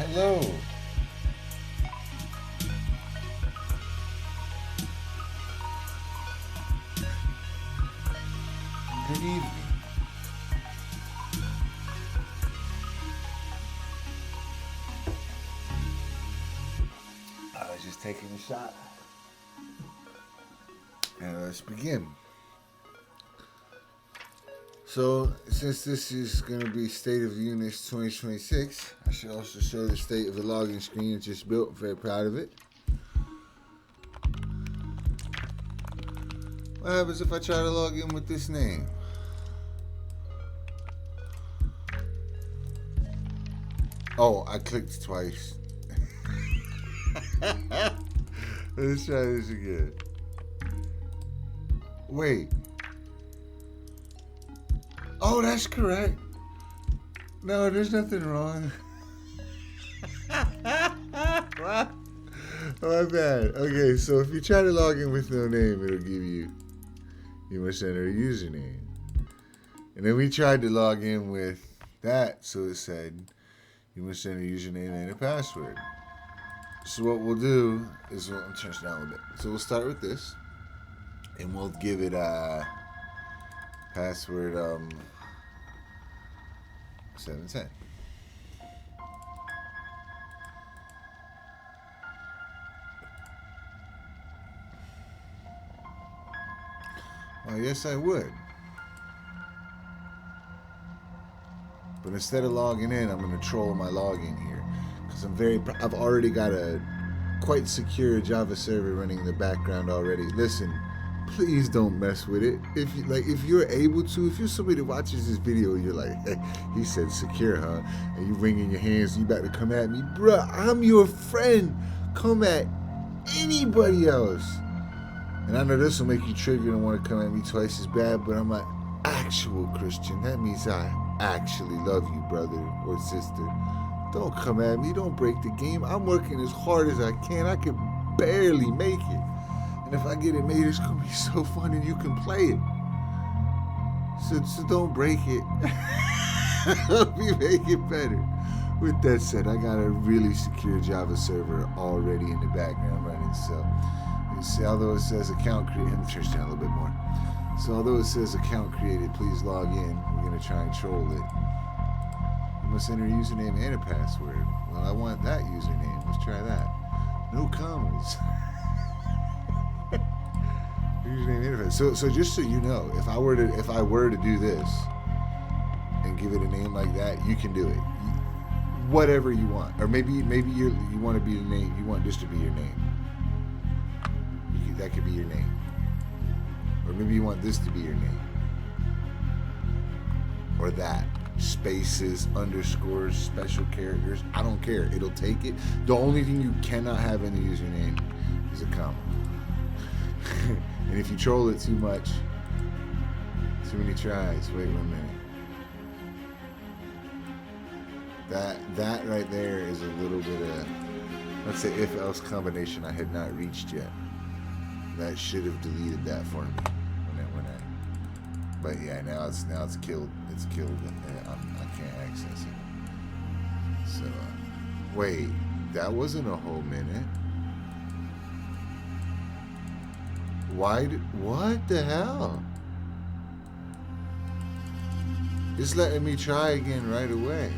Hello. Good evening. I was just taking a shot. And let's begin. So, since this is going to be State of the Unix 2026, I should also show the state of the login screen it just built. I'm very proud of it. What happens if I try to log in with this name? Oh, I clicked twice. Let's try this again. Wait. Oh, that's correct. No, there's nothing wrong. What? My bad. Okay, so if you try to log in with no name, it'll give you must enter a username. And then we tried to log in with that, so it said you must enter a username and a password. So what we'll do is we'll turn it down a little bit. So we'll start with this, and we'll give it a password 710. Well, yes, I would. But instead of logging in, I'm going to troll my login here, because I've already got a quite secure Java server running in the background already. Listen, please don't mess with it. If you're able to, if you're somebody that watches this video, you're like, hey, he said secure, huh? And you wringing your hands, you about to come at me, bruh. I'm your friend. Come at anybody else. And I know this will make you trigger and want to come at me twice as bad, but I'm an actual Christian. That means I actually love you, brother or sister. Don't come at me. Don't break the game. I'm working as hard as I can. I can barely make it. And if I get it made, it's going to be so fun and you can play it. So don't break it. Help me make it better. With that said, I got a really secure Java server already in the background running. So you see, although it says account created, let me turn it down a little bit more. So although it says account created, please log in. We're going to try and troll it. You must enter a username and a password. Well, I want that username. Let's try that. No commas. Username and a password. So just so you know, if I were to do this and give it a name like that, you can do it. Whatever you want, or maybe you want to be the name. You want this to be your name. That could be your name. Or maybe you want this to be your name. Or that. Spaces, underscores, special characters. I don't care. It'll take it. The only thing you cannot have in the username is a comma. And if you troll it too much, too many tries. Wait 1 minute. That right there is a little bit of, let's say, if-else combination I had not reached yet. That should have deleted that for me but yeah, now it's killed. It's killed. I can't access it. So wait, that wasn't a whole minute. What the hell? It's letting me try again right away.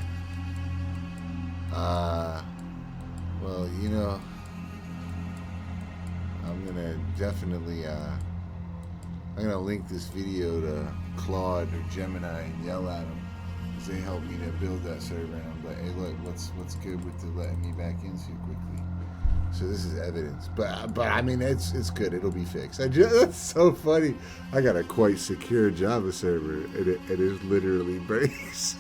Well, you know, I'm gonna definitely I'm gonna link this video to Claude or Gemini and yell at them because they helped me to build that server. And I'm like, hey, look, what's good with the letting me back in too quickly? So this is evidence, but I mean it's good. It'll be fixed. That's so funny. I got a quite secure Java server, and it is literally breaks.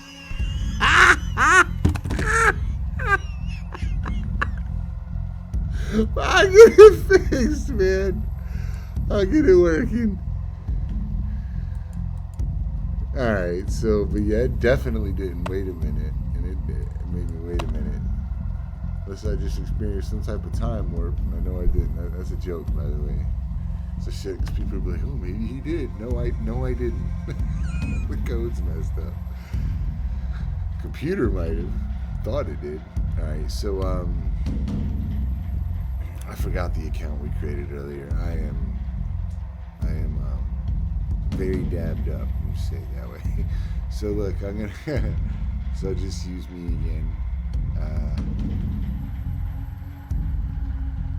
I get it fixed, man. I'll get it working. Alright, so, but yeah, it definitely didn't. Wait a minute. And it did. It made me wait a minute. Unless I just experienced some type of time warp. I know I didn't. That's a joke, by the way. It's a shit, because people will be like, oh, maybe he did. No, I didn't. The code's messed up. Computer might have. thought it did. All right, so I forgot the account we created earlier. I am very dabbed up. You say it that way. So look, I'm gonna. So just use me again.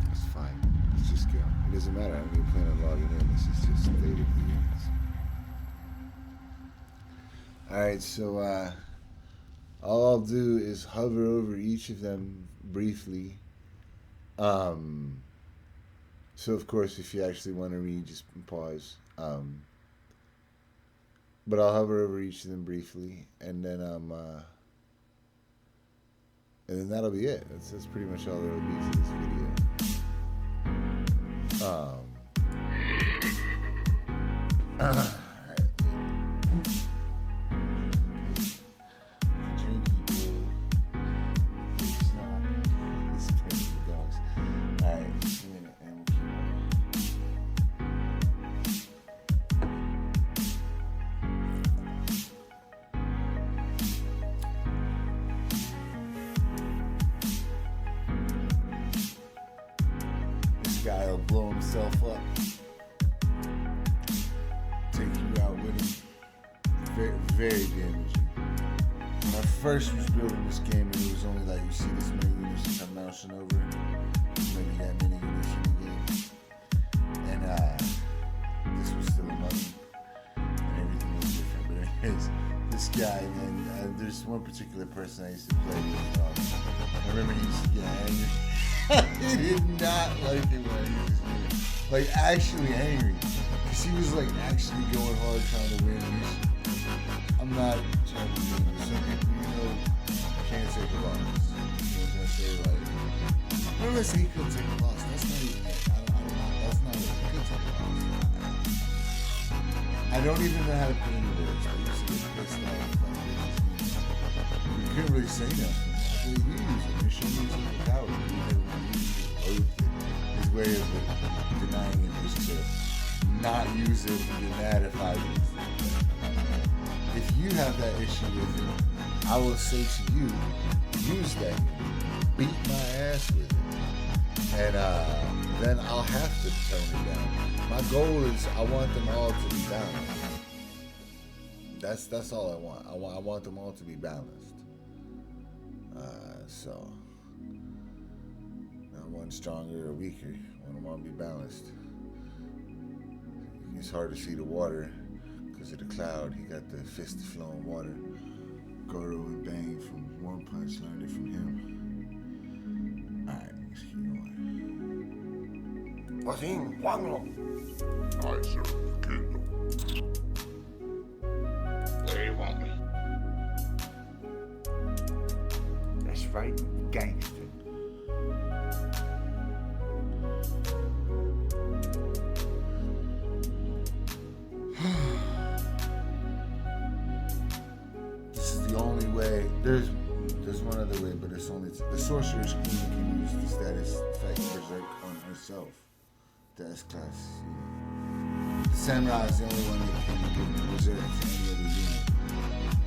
That's fine. Let's just go. It doesn't matter. I don't even plan on logging in. This is just state of the units. All right, so all I'll do is hover over each of them briefly. So of course, if you actually want to read, just pause. But I'll hover over each of them briefly, and then that'll be it. That's pretty much all there will be to this video. Guy will blow himself up, take you out with him. Very, very damaging. When I first was building this game, and it was only like, you see this many units as I'm mousing over it, maybe that many units in the game, and this was still a money, and everything was different. But anyways, this guy, man, there's one particular person I used to play with. I remember he used to get angry. He did not like it when I used his unit. Like, actually angry. Because he was, like, actually going hard trying to win. I'm not trying to win. Some people, can't take a loss. You know what I'm say? Like, I'm not saying he couldn't take a loss. That's not even it. That's not it. He could take a loss. I don't even know how to put into words. I used to get pissed off. You couldn't really say nothing. You use it. You shouldn't use it without it. His way of denying it was to not use it and get mad if I use it. If you have that issue with it, I will say to you, use that. Beat my ass with it. And then I'll have to tone it down. My goal is I want them all to be balanced. That's all I want. I want them all to be balanced. So, not one stronger or weaker. I want them all to be balanced. It's hard to see the water because of the cloud. He got the fist of flowing water. Goro and Bang from One Punch learned it from him. Alright, let's keep going. What's in? Wanglo. Alright, sir. Good. Where you want me? That's right, gangster. This is the only way. There's one other way, but it's only the Sorcerer's Queen can use the status effect Berserk on herself. The S class. The Samurai is the only one that can give Berserk to any other unit.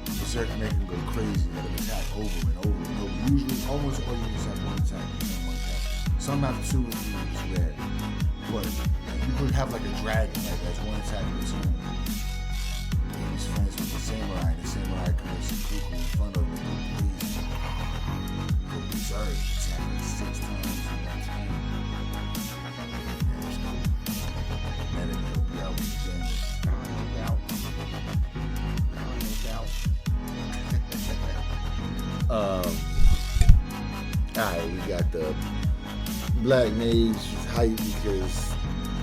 Berserk make him go crazy, let him attack over and over and over. Usually, almost all units have one attack and one attack. Some have two and three, which is rare. But you could have like a dragon, like that's one attack of its own. And he's friends with the Samurai, and the Samurai comes cuckoo in front of him. Please go Berserk, attack like 6 times in one time. And then he'll be out with the damage. No doubt. Alright, we got the Black Mage hype because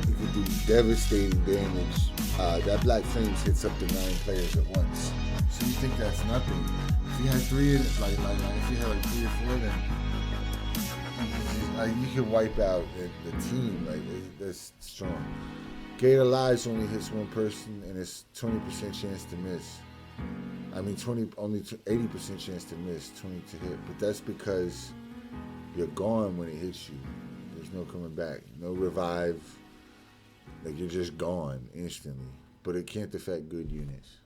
it could do devastating damage. That Black Flames hits up to 9 players at once. So you think that's nothing. If you had 3 in it, like if you had like 3 or 4, then you can wipe out the team. Like that's strong. Gate of Lies only hits 1 person and it's 20% chance to miss. I mean, only 80% chance to miss, 20 to hit. But that's because you're gone when it hits you. There's no coming back. No revive. Like, you're just gone instantly. But it can't affect good units.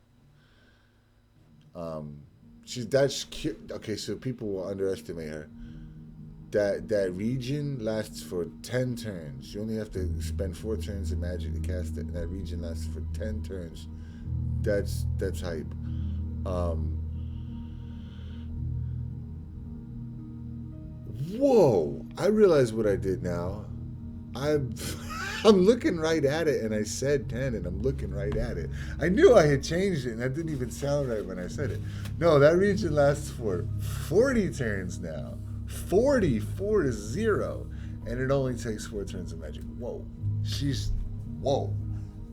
Okay, so people will underestimate her. That region lasts for 10 turns. You only have to spend 4 turns of magic to cast it, and that region lasts for 10 turns. That's hype. Whoa! I realize what I did now. I'm looking right at it, and I said 10, and I'm looking right at it. I knew I had changed it, and that didn't even sound right when I said it. No, that region lasts for 40 turns now. 40 and it only takes 4 turns of magic. Whoa.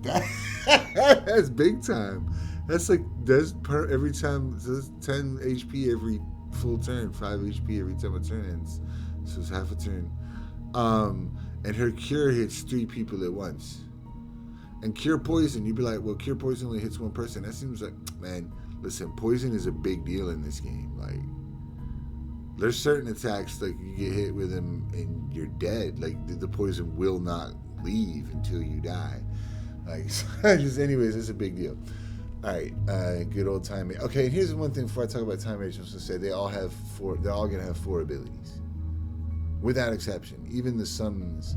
That's big time. That's every time, that's 10 HP every full turn, 5 HP every time a turn ends. So it's half a turn. And her cure hits 3 people at once. And cure poison, you'd be like, well, cure poison only hits 1 person. That seems like, man, listen, poison is a big deal in this game. Like, there's certain attacks, like, you get hit with them and you're dead. Like, the poison will not leave until you die. Like, anyways, it's a big deal. All right, good old Time Mage. Okay, and here's the one thing before I talk about Time Mage. I was going to say, they're all going to have 4 abilities. Without exception. Even the summons,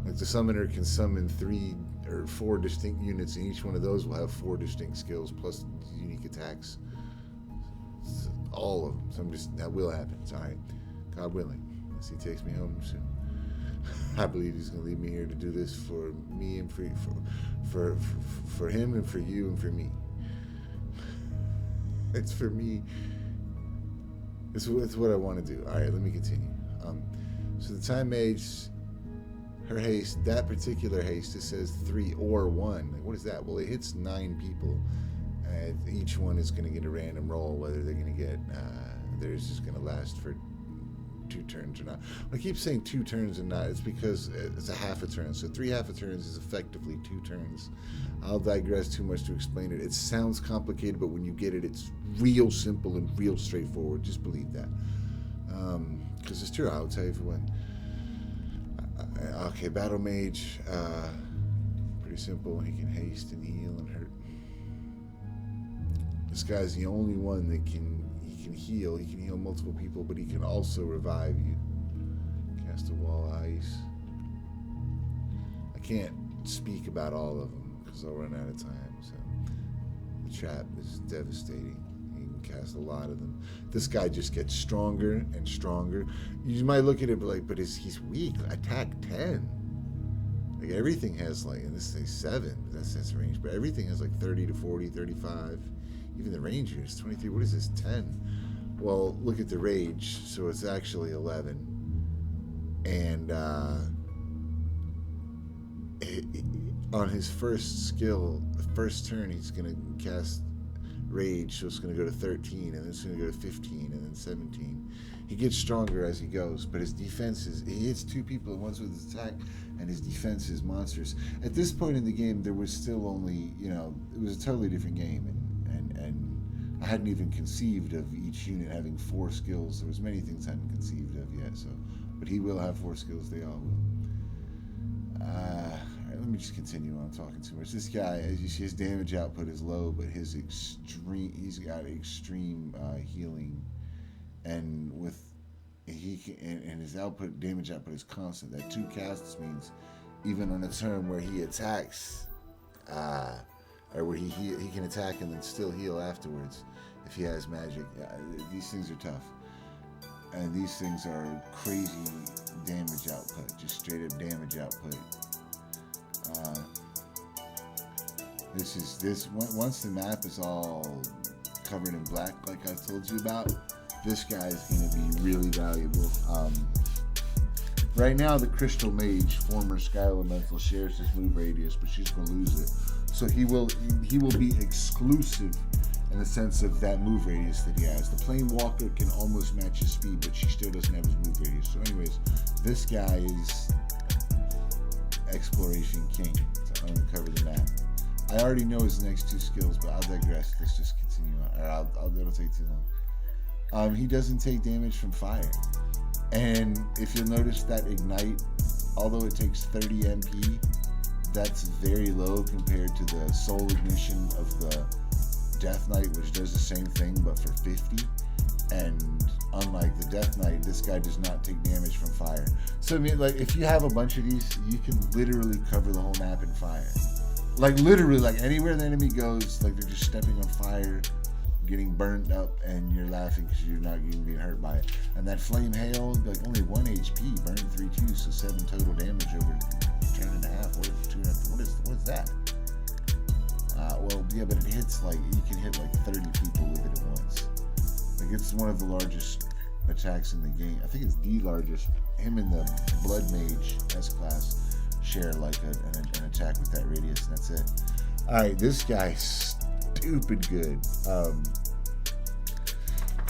like the summoner can summon 3 or 4 distinct units, and each one of those will have 4 distinct skills plus unique attacks. All of them. So that will happen. It's all right. God willing. Unless he takes me home soon. I believe he's going to leave me here to do this for me and for him and for you and for me. It's for me. It's what I want to do. All right, let me continue. So the Time Mage, her haste, that particular haste, it says 3 or 1. Like, what is that? Well, it hits 9 people. Each one is going to get a random roll, whether they're going to get, theirs is going to last for 2 turns or not. I keep saying 2 turns and not. It's because it's a half a turn. So 3 half a turns is effectively 2 turns. I'll digress too much to explain it. It sounds complicated, but when you get it, it's real simple and real straightforward. Just believe that. Because it's true. I'll tell you for when. Okay, Battle Mage. Pretty simple. He can haste and heal and hurt. This guy's the only one that he can heal. He can heal multiple people, but he can also revive you. Cast a wall of ice. I can't speak about all of them because I'll run out of time. So the trap is devastating. You can cast a lot of them. This guy just gets stronger and stronger. You might look at it like, but he's weak. Attack 10. Like everything has like, and this is 7, but that's his range. But everything has like 30 to 40, 35. Even the ranger is 23. What is this? 10. Well, look at the rage. So it's actually 11. And on his first skill, the first turn, he's going to cast rage. So it's going to go to 13, and then it's going to go to 15, and then 17. He gets stronger as he goes, but his defense he hits 2 people at once with his attack, and his defense is monstrous. At this point in the game, there was still only, it was a totally different game, and I hadn't even conceived of each unit having 4 skills. There was many things I hadn't conceived of yet, but he will have 4 skills. They all will. All right, let me just continue on talking too much. This guy, as you see, his damage output is low, but he's got extreme healing, and his damage output is constant. That 2 casts means even on a turn where he attacks, or where he can attack and then still heal afterwards if he has magic. These things are tough, and these things are crazy damage output, just straight up damage output. Once the map is all covered in black, like I told you about, this guy is going to be really valuable. Right now, the Crystal Mage, former Sky Elemental, shares his move radius, but she's going to lose it. So he will be exclusive in the sense of that move radius that he has. The Plane Walker can almost match his speed, but she still doesn't have his move radius. So anyways, this guy is Exploration King to uncover the map. I already know his next 2 skills, but I'll digress. Let's just continue on. Or it'll take too long. He doesn't take damage from fire. And if you'll notice that Ignite, although it takes 30 MP, that's very low compared to the Soul Ignition of the Death Knight, which does the same thing but for 50. And unlike the Death Knight, this guy does not take damage from fire. So I mean, like, if you have a bunch of these, you can literally cover the whole map in fire. Like literally, like anywhere the enemy goes, like they're just stepping on fire, getting burned up, and you're laughing because you're not even being hurt by it. And that flame hail, like only 1 HP, burn 3/2, so 7 total damage over a turn and a half. What is that? Well, yeah, but it hits like, you can hit like 30 people with it at once. Like, it's one of the largest attacks in the game. I think it's the largest. Him and the Blood Mage S-Class share like an attack with that radius, and that's it. Alright, this guy's stupid good.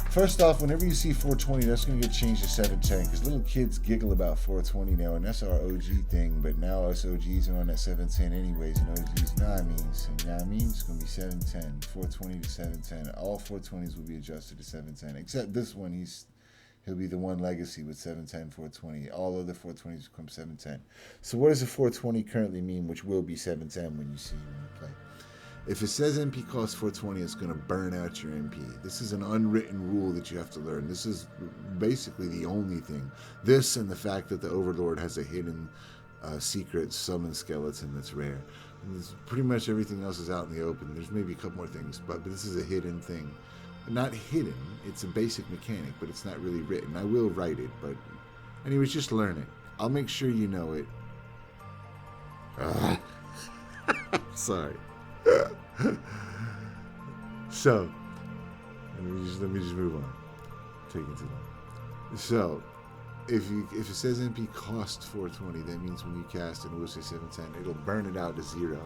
First off, whenever you see 420, that's going to get changed to 710, because little kids giggle about 420 now, and that's our OG thing, but now us OGs are on that 710 anyways, and OGs know what I mean, so you know what I mean? It's going to be 710, 420 to 710. All 420s will be adjusted to 710, except this one, he'll be the one legacy with 710, 420. All other 420s become 710. So what does a 420 currently mean, which will be 710 when you see him in play? If it says MP costs 420, it's going to burn out your MP. This is an unwritten rule that you have to learn. This is basically the only thing. This and the fact that the Overlord has a hidden secret summon skeleton that's rare. And pretty much everything else is out in the open. There's maybe a couple more things, but this is a hidden thing. Not hidden, it's a basic mechanic, but it's not really written. I will write it, but anyways, just learn it. I'll make sure you know it. Sorry. So, let me just move on. Taking too long. So, if it says MP costs 420, that means when you cast it, it will say 710, it'll burn it out to 0.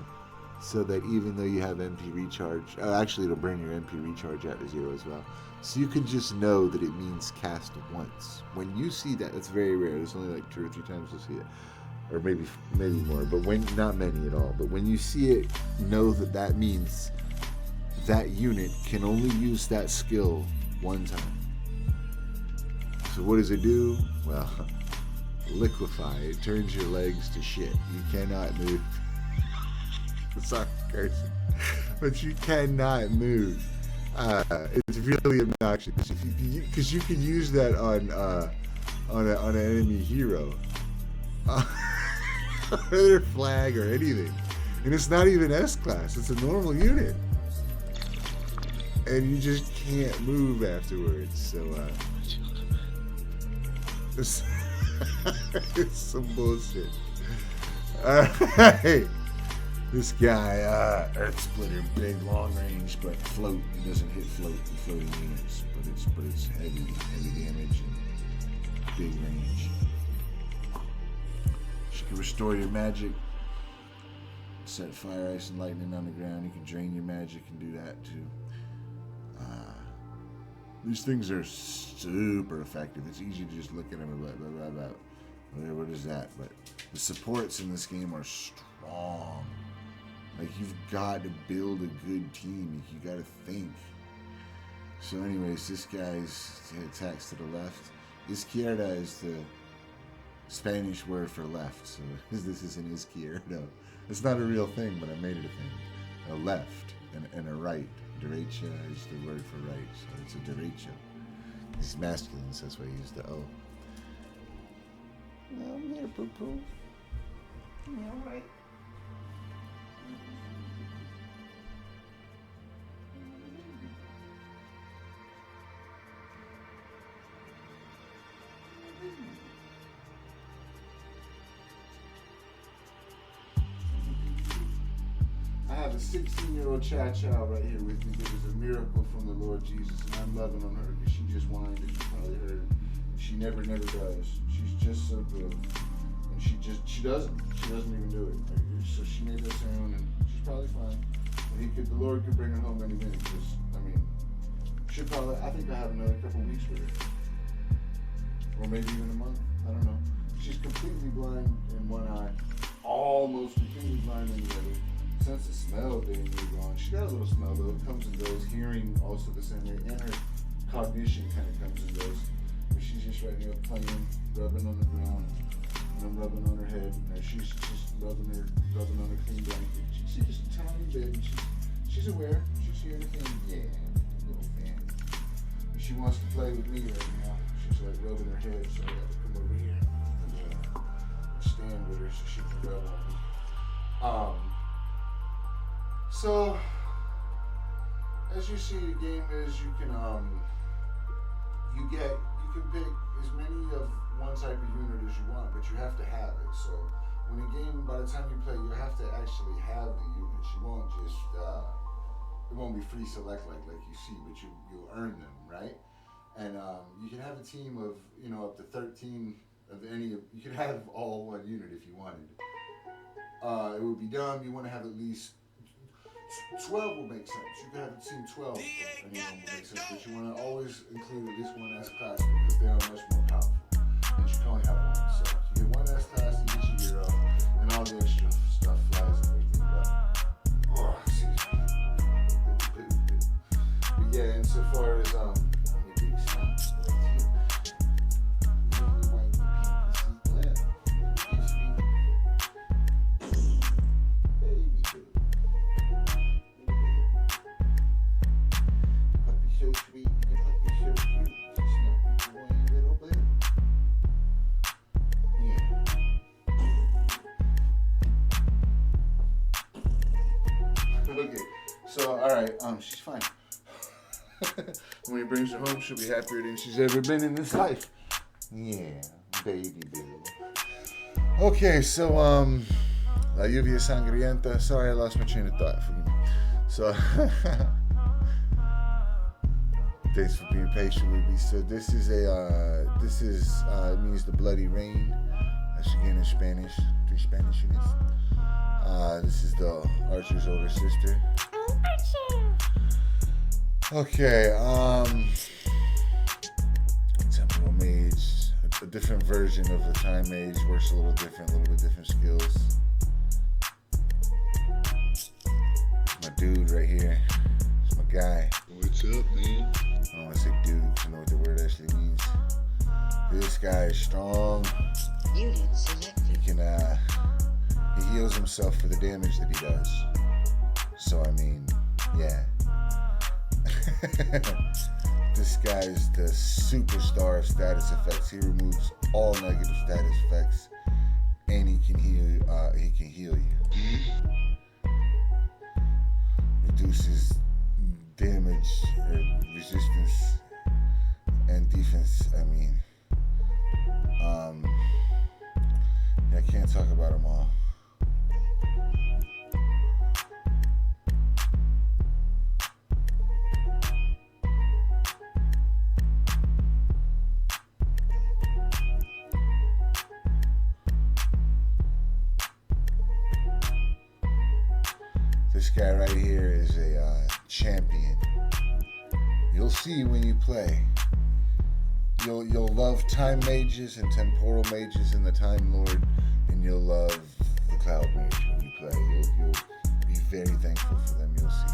So that even though you have MP recharge, actually it'll burn your MP recharge out to 0 as well. So you can just know that it means cast once. When you see that, that's very rare. There's only like 2 or 3 times you'll see it. Or maybe more, but not many at all. But when you see it, know that means that unit can only use that skill one time. So what does it do? Well, liquefy. It turns your legs to shit. You cannot move. Sorry, cursing. But you cannot move. It's really obnoxious because you can use that on an enemy hero. Their flag or anything, and it's not even S-Class, it's a normal unit, and you just can't move afterwards. So it's some bullshit. Alright, this guy, Earth Splitter, big long range, but float. He doesn't hit floating units, but it's heavy damage and big range. You can restore your magic, set fire, ice, and lightning on the ground. You can drain your magic and do that too. These things are super effective. It's easy to just look at them and blah, blah, blah, blah. What is that? But the supports in this game are strong. Like, you've got to build a good team. You got to think. So anyways, this guy's attacks to the left. Izquierda is the Spanish word for left, so this is an izquierdo. It's not a real thing, but I made it a thing. A left and a right. Derecha is the word for right, so it's a derecho. It's masculine, so that's why I use the O. No, I'm here, poo-poo. Yeah, all right. I have a 16-year-old child right here with me. It was a miracle from the Lord Jesus, and I'm loving on her because she just whined, as you probably heard. She never does. She's just so good, and she doesn't even do it. So she made this her own, and she's probably fine. But the Lord could bring her home any minute. Because she'll probably. I think I have another couple weeks with her, or maybe even a month. I don't know. She's completely blind in one eye, almost completely blind in the other. Sense of smell didn't move on. She got a little smell though. It comes and goes. Hearing also the same way, and her cognition kind of comes and goes. But she's just right here playing, rubbing on the ground, and I'm rubbing on her head. And she's just rubbing on her clean blanket. She's just a tiny baby. She's aware. She's here to think, yeah, little fan. She wants to play with me right now. She's like rubbing her head, so I got to come over here and stand with her so she can rub on me. So as you see, the game is you can pick as many of one type of unit as you want, but you have to have it. So when a game, by the time you play, you have to actually have the units. You won't just it won't be free select like you see, but you'll earn them, right? And you can have a team of up to 13 of any. You can have all one unit if you wanted. It would be dumb. You want to have at least 12 will make sense. You can have a team 12 of anyone will make sense, but you want to always include at least one S class because they are much more powerful. And you can only have one. So you get one S class, you get your hero, and all the extra stuff flies and everything. But excuse me. But yeah, insofar as okay, so alright, she's fine. When he brings her home, she'll be happier than she's ever been in this life. Yeah, baby Bill. Okay, so La Lluvia Sangrienta. Sorry, I lost my train of thought. Forgive me. So thanks for being patient with me. So this is it means the bloody rain. That's again in Spanish. 3 Spanish units. This is the Archer's older sister. Okay, Temporal Mage, a different version of the Time Mage, works a little bit different skills. My dude right here, it's my guy. What's up, man? I don't want to say dude, I know what the word actually means. This guy is strong. Unit selected. He can, he heals himself for the damage that he does. So, I mean, yeah. This guy is the superstar of status effects. He removes all negative status effects, and he can heal you. Reduces damage, resistance, and defense. I mean, I can't talk about them all. This guy right here is a champion. You'll see when you play. You'll love Time Mages and Temporal Mages and the Time Lord, and you'll love the Cloud Mage when you play. You'll be very thankful for them. You'll see.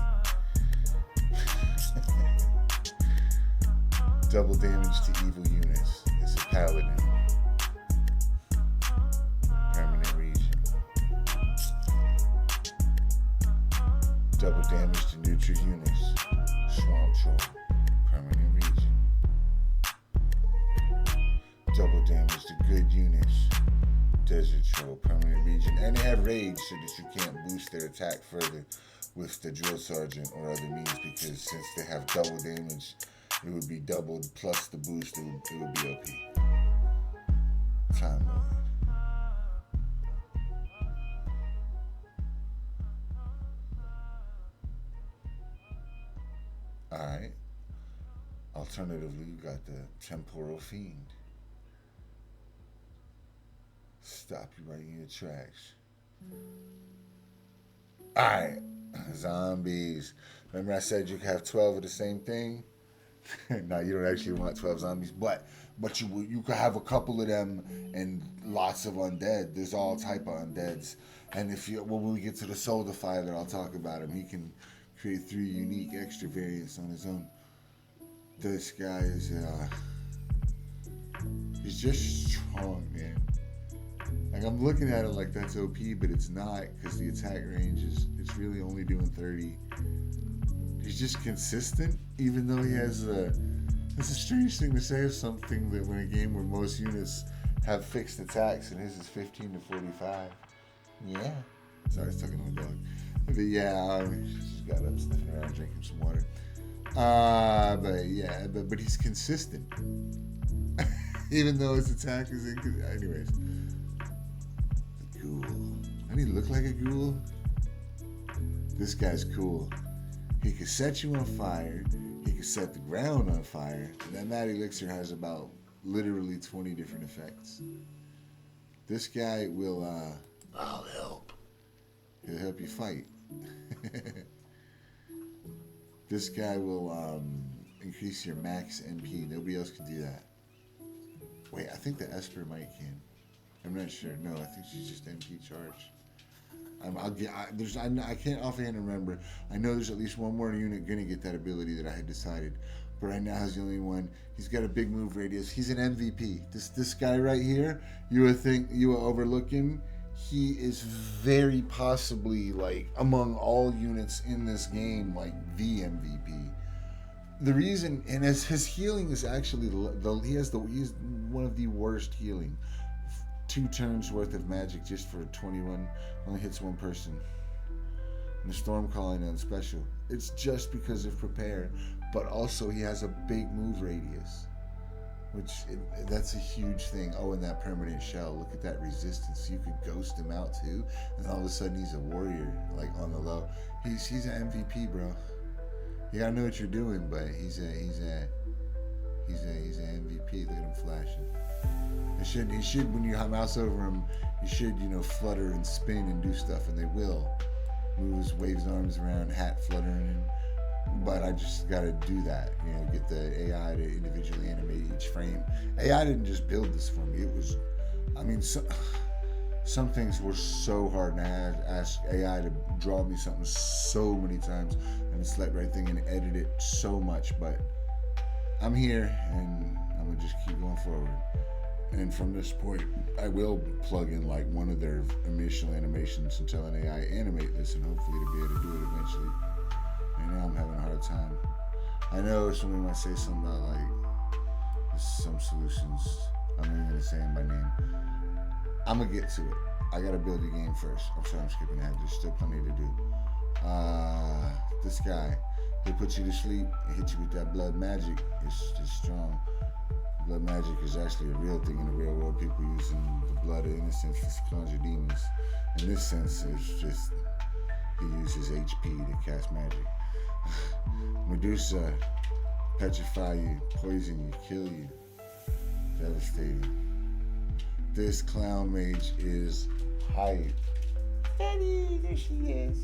Double damage to evil units. It's a Paladin. Permanent region. Double damage to neutral units. Swamp Troll. Permanent region. Double damage to good units. Desert Troll. Permanent region. And they have rage so that you can't boost their attack further with the Drill Sergeant or other means, because since they have double damage, it would be doubled plus the boost. It would be OP. Time Lord. Alright. Alternatively, you got the Temporal Fiend. Stop you right in your tracks. Alright. Zombies. Remember I said you could have 12 of the same thing? No, you don't actually want 12 zombies, but you could have a couple of them and lots of undead. There's all type of undeads. And when we get to the Soul Defiler, I'll talk about him. He can create 3 unique extra variants on his own. This guy is he's just strong, man. Like, I'm looking at it like that's OP, but it's not, because the attack range it's really only doing 30. He's just consistent, even though he has a... It's a strange thing to say of something that when a game where most units have fixed attacks and his is 15 to 45. Yeah. Sorry, I was talking to my dog. But yeah, just got up, sniffing around, drinking some water. But yeah, but he's consistent. Even though his attack is anyways. The ghoul. Doesn't he look like a ghoul? This guy's cool. He can set you on fire. He can set the ground on fire. And that Mad Elixir has about literally 20 different effects. This guy will, I'll help. He'll help you fight. This guy will increase your max MP. Nobody else can do that. Wait, I think the Esper might can. I'm not sure. No, I think she's just MP charge. I can't offhand remember. I know there's at least one more unit gonna get that ability that I had decided, but right now he's the only one. He's got a big move radius. He's an MVP. This guy right here, you would overlook him. He is very possibly, like, among all units in this game, like the MVP. The reason, and his healing is actually he's one of the worst healing. 2 turns worth of magic just for 21, only hits one person. And the Storm Calling on special. It's just because of prepare, but also he has a big move radius, that's a huge thing. Oh, and that permanent shell. Look at that resistance. You could ghost him out too, and all of a sudden he's a warrior, like on the low. He's an MVP, bro. You gotta know what you're doing, but he's an MVP. Look at him flashing. He should when you mouse over him, you should, flutter and spin and do stuff, and they will. Moves, waves arms around, hat fluttering, but I just gotta do that, get the AI to individually animate each frame. AI didn't just build this for me. It was, some things were so hard, and I had to ask AI to draw me something so many times, and it's that right thing and edit it so much, but I'm here, and I'm gonna just keep going forward. And from this point, I will plug in like one of their initial animations and tell an AI animate this, and hopefully to be able to do it eventually. And now I'm having a hard time. I know somebody might say something about like some solutions. I'm not even gonna say them by name. I'm gonna get to it. I gotta build the game first. I'm sorry I'm skipping ahead. There's still plenty to do. This guy, he'll put you to sleep and hit you with that blood magic. It's just strong. Blood magic is actually a real thing in the real world. People using the blood of innocence to conjure demons. In this sense, it's just he uses HP to cast magic. Medusa, petrify you, poison you, kill you. Devastating. This clown mage is hype. Daddy, there she is.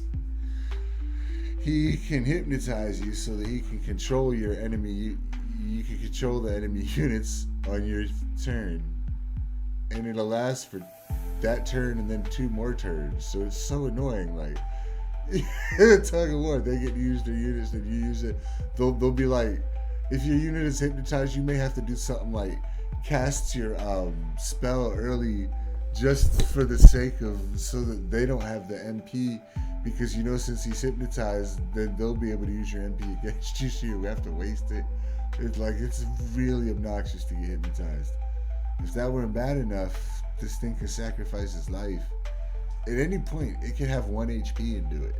He can hypnotize you so that he can control your enemy. You can control the enemy units on your turn, and it'll last for that turn and then 2 more turns. So it's so annoying. Like in a tug of war, they get to use their units, and you use it. They'll be like, if your unit is hypnotized, you may have to do something like cast your spell early, just for the sake of so that they don't have the MP. Because since he's hypnotized, then they'll be able to use your MP against you, so you have to waste it. It's really obnoxious to get hypnotized. If that weren't bad enough, this thing can sacrifice its life. At any point, it can have 1 HP and do it.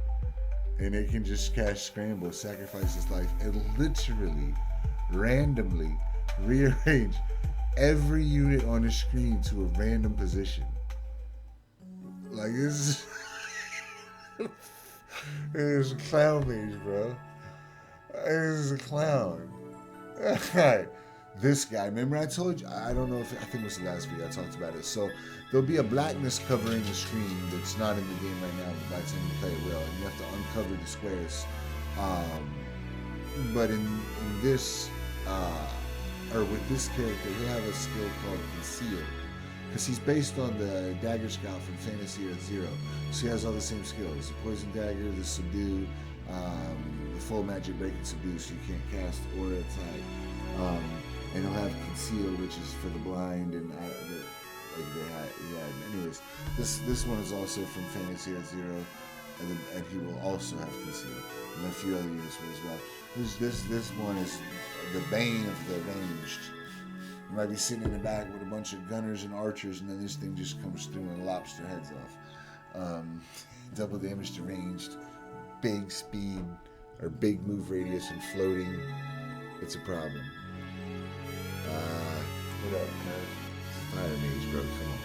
And it can just cast Scramble, sacrifice its life, and literally, randomly, rearrange every unit on the screen to a random position. Like, it's a clown mage, bro. It is a clown. Alright, this guy. Remember I told you, I don't know if, I think it was the last video I talked about it. So there'll be a blackness covering the screen that's not in the game right now, but by the time you play it will, and you have to uncover the squares. But in this, or with this character, he'll have a skill called Conceal. Because he's based on the Dagger Scout from Fantasy Earth Zero. So he has all the same skills. The Poison Dagger, the Subdue, the full magic break and subdue, so you can't cast or attack. And he'll have Conceal, which is for the blind and Like anyways, this one is also from Fantasy at 0, and he will also have conceal, and a few other units will as well. This one is the bane of the ranged. You might be sitting in the back with a bunch of gunners and archers, and then this thing just comes through and lops their heads off. Double damage to ranged, big speed or big move radius and floating. It's a problem. What up, cuz? Fire mage, bro. Come on.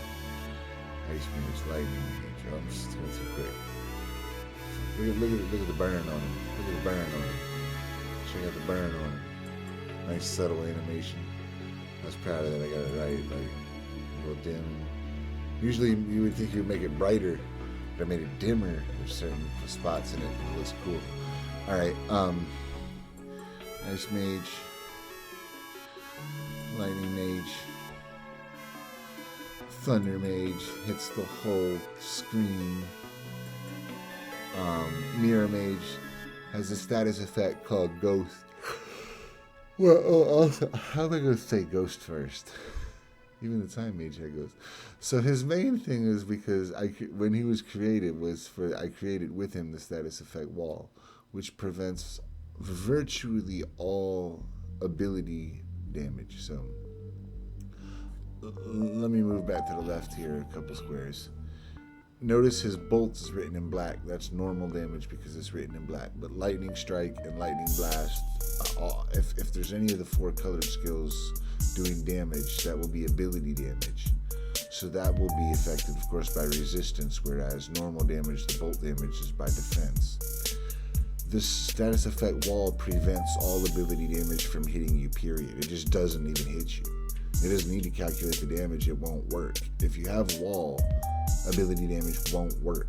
Ice mage, lightning mage. Oh, I'm just going too quick. Look at the burn on him. Look at the burn on him. Check out the burn on him. Nice subtle animation. I was proud of that. I got it right. Like a little dim. Usually you would think you would make it brighter, but I made it dimmer. There's certain spots in it. It looks cool. All right. Ice mage. Lightning mage. Thunder mage hits the whole screen. Mirror mage has a status effect called Ghost. Well, also, how am I going to say Ghost first? Even the Time Mage had Ghost. So his main thing is because when he was created I created with him the status effect Wall, which prevents virtually all ability damage. So let me move back to the left here a couple squares. Notice his bolts is written in black. That's normal damage because it's written in black. But lightning strike and lightning blast, if there's any of the 4 colored skills doing damage, that will be ability damage. So that will be affected, of course, by resistance, whereas normal damage, the bolt damage, is by defense. This status effect Wall prevents all ability damage from hitting you, period. It just doesn't even hit you. It doesn't need to calculate the damage. It won't work. If you have Wall, ability damage won't work.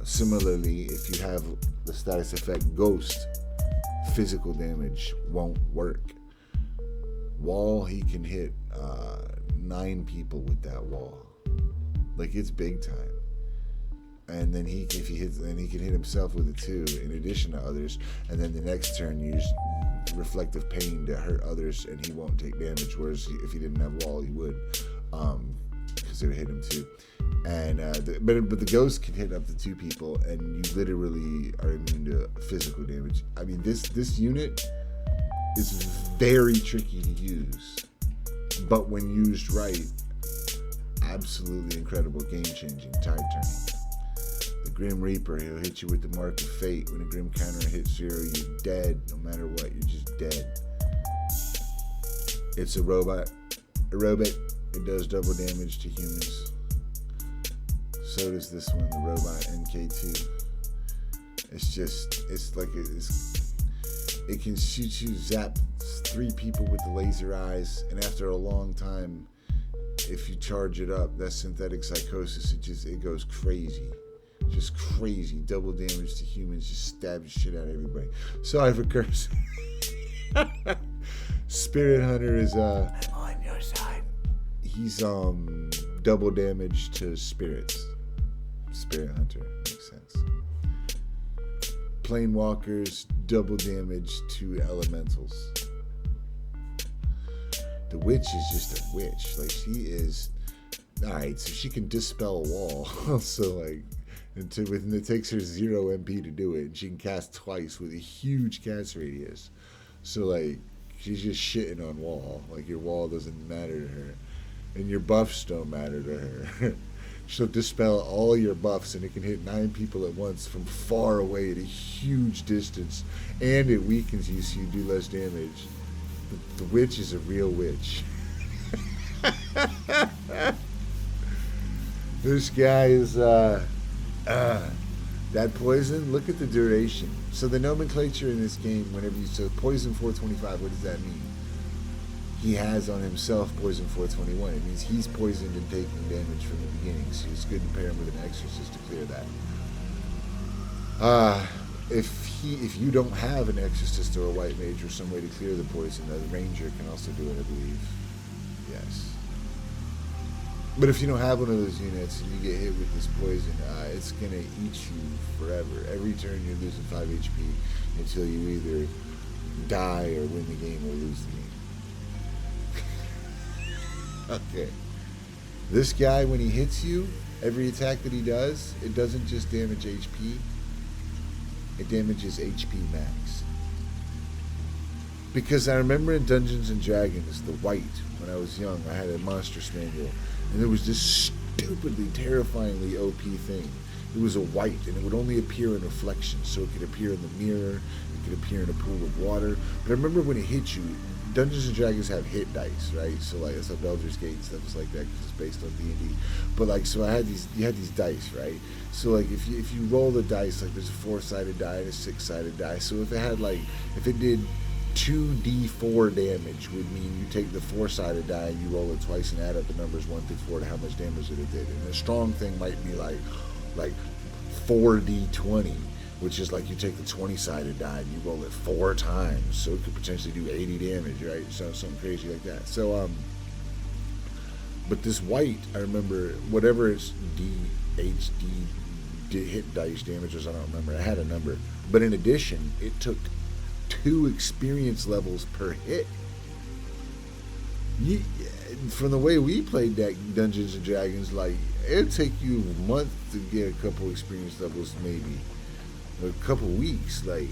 Similarly, if you have the status effect Ghost, physical damage won't work. Wall, he can hit 9 people with that wall. Like, it's big time. And then he can hit himself with it too, in addition to others. And then the next turn, use reflective pain to hurt others, and he won't take damage. Whereas if he didn't have Wall, he would, because it would hit him too. And but the Ghost can hit up to 2 people, and you literally are immune to physical damage. I mean, this unit is very tricky to use, but when used right, absolutely incredible, game-changing, tide-turning. The Grim Reaper, he'll hit you with the Mark of Fate. When a Grim counter hits 0, you're dead. No matter what, you're just dead. It's a robot. It does double damage to humans. So does this one, the robot NK2. It can shoot you, zap 3 people with the laser eyes, and after a long time, if you charge it up, that synthetic psychosis, it goes crazy. Just crazy. Double damage to humans, just stab the shit out of everybody. Sorry for cursing. Spirit Hunter is I'm on your side. He's double damage to spirits. Spirit Hunter, makes sense. Planewalkers, double damage to elementals. The witch is just a witch. Like, she is alright, so she can dispel a wall. So like, and it takes her 0 MP to do it, and she can cast twice with a huge cast radius. So like, she's just shitting on Wall. Like, your Wall doesn't matter to her, and your buffs don't matter to her. She'll dispel all your buffs, and it can hit 9 people at once from far away at a huge distance, and it weakens you so you do less damage. The witch is a real witch. This guy is that poison. Look at the duration. So the nomenclature in this game, so poison 425, what does that mean? He has on himself poison 421. It means he's poisoned and taking damage from the beginning. So it's good to pair him with an exorcist to clear that. If you don't have an exorcist or a white mage or some way to clear the poison, the ranger can also do it, I believe. Yes. But if you don't have one of those units and you get hit with this poison, it's gonna eat you forever. Every turn you're losing 5 HP until you either die or win the game or lose the game. Okay. This guy, when he hits you, every attack that he does, it doesn't just damage HP. It damages HP max. Because I remember in Dungeons and Dragons, the white, when I was young, I had a monster manual, and there was this stupidly, terrifyingly OP thing. It was a white, and it would only appear in reflection, so it could appear in the mirror, it could appear in a pool of water. But I remember when it hit you, Dungeons and Dragons have hit dice, right? So like it's like Baldur's Gate and stuff is like that because it's based on D&D. But like, so you had these dice, right? So like if you roll the dice, like there's a 4-sided die and a 6-sided die. So if it did 2d4 damage, would mean you take the 4-sided die and you roll it twice and add up the numbers 1 through 4 to how much damage that it did. And a strong thing might be like 4d20, which is like you take the 20-sided die and you roll it 4 times, so it could potentially do 80 damage, right? So something crazy like that. So but this white, I remember whatever its hit dice damage was, I don't remember. I had a number, but in addition, it took 2 experience levels per hit. From the way we played that Dungeons and Dragons, like it'd take you a month to get a couple experience levels, maybe a couple weeks. Like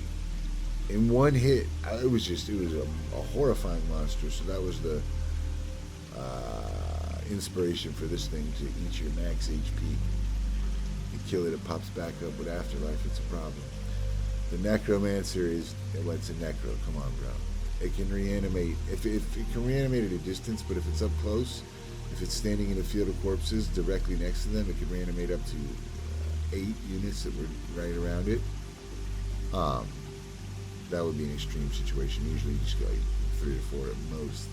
in one hit, it was a horrifying monster. So that was the inspiration for this thing to eat your max HP. You kill it, it pops back up with afterlife. It's a problem. The Necromancer it's a necro. Come on, bro. It can reanimate. If it can reanimate at a distance, but if it's up close, if it's standing in a field of corpses directly next to them, it can reanimate up to 8 units that were right around it. That would be an extreme situation. Usually you just go like 3 or 4 at most.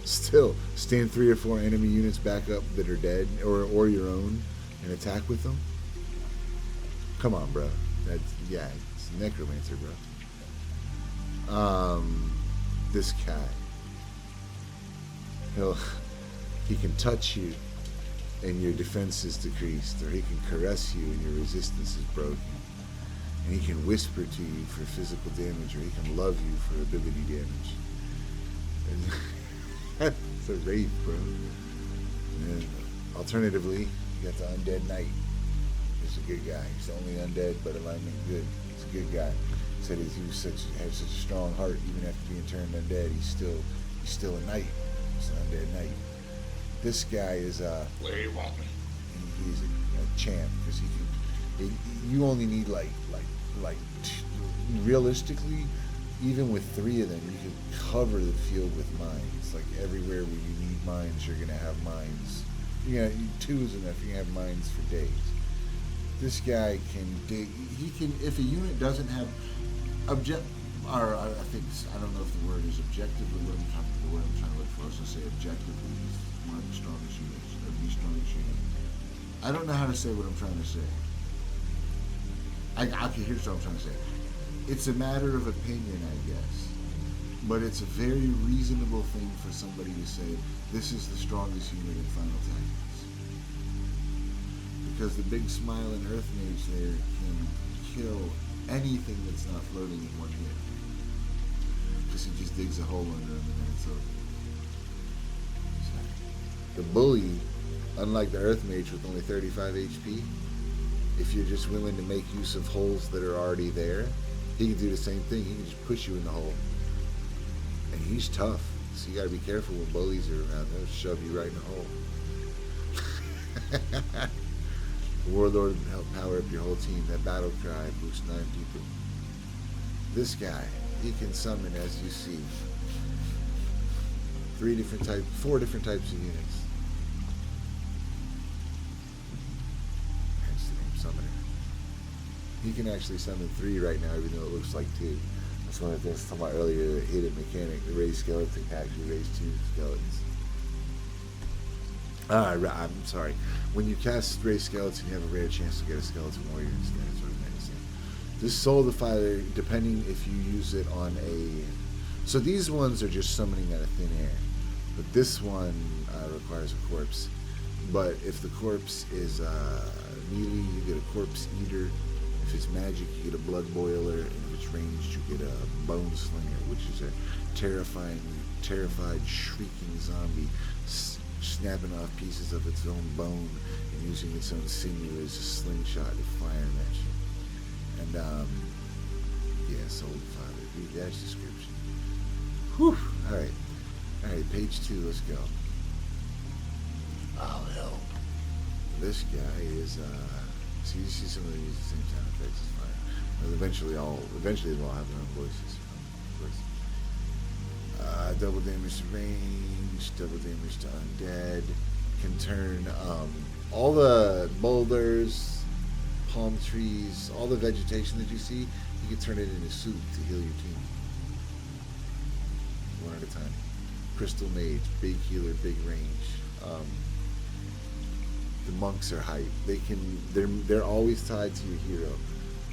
Still, stand 3 or 4 enemy units back up that are dead, or your own, and attack with them. Come on, bro. It's Necromancer, bro. This guy, he can touch you and your defense is decreased, or he can caress you and your resistance is broken, and he can whisper to you for physical damage, or he can love you for ability damage. It's a wraith, bro. And alternatively, you got the Undead Knight. He's a good guy. He's the only undead, but alignment good. He's a good guy. He said he had such a strong heart, even after being turned undead. He's still a knight. He's an undead knight. This guy is Where you want me? he's a champ because he can. You only need like realistically, even with 3 of them, you can cover the field with mines. Like everywhere where you need mines, you're gonna have mines. 2 is enough. You can have mines for days. This guy can dig. He can, if a unit doesn't have I don't know if the word is objectively what the word I'm trying to look for. I was gonna say objectively is one of the strongest units, or the strongest unit. I don't know how to say what I'm trying to say. Here's what I'm trying to say. It's a matter of opinion, I guess. But it's a very reasonable thing for somebody to say, this is the strongest unit in Final Tactics. Because the big smiling Earth Mage there can kill anything that's not floating in one hit. Because he just digs a hole under him and then it's over. The Bully, unlike the Earth Mage with only 35 HP, if you're just willing to make use of holes that are already there, he can do the same thing. He can just push you in the hole. And he's tough. So you gotta be careful when bullies are around. They'll shove you right in the hole. The Warlord will help power up your whole team. That battle cry boosts 9 people. This guy, he can summon, as you see, 4 different types of units. Hence the name Summoner. He can actually summon 3 right now, even though it looks like 2. That's one of the things I was talking about earlier, the hidden mechanic. The raised skeleton can actually raise 2 skeletons. I'm sorry. When you cast Raised Skeleton, you have a rare chance to get a Skeleton Warrior instead. That's what I meant to say. This Soul Defiler, depending if you use it on a... So these ones are just summoning out of thin air. But this one requires a corpse. But if the corpse is melee, you get a Corpse Eater. If it's magic, you get a Blood Boiler. And if it's ranged, you get a Bone Slinger, which is a terrified, shrieking zombie. snapping off pieces of its own bone and using its own sinew as a slingshot to fire at you. And, yes, old father, read that description. Whew, alright. Alright, page 2, let's go. I'll help. This guy is, see, you see some of these the same sound effects, it's fine. But eventually they'll all have their own voices, of course. Double damage to range, double damage to undead, can turn, all the boulders, palm trees, all the vegetation that you see, you can turn it into soup to heal your team. One at a time. Crystal Mage, big healer, big range. The monks are hype. They're always tied to your hero.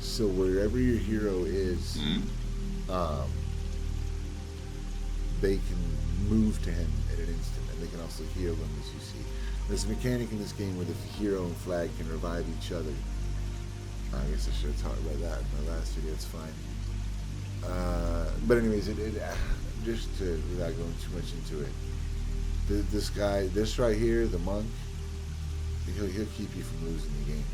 So wherever your hero is, they can move to him in an instant, and they can also heal them, as you see. There's a mechanic in this game where the hero and flag can revive each other. I guess I should have talked about that in my last video. It's fine. But anyways, just without going too much into it, this guy, this right here, the monk, he'll keep you from losing the game.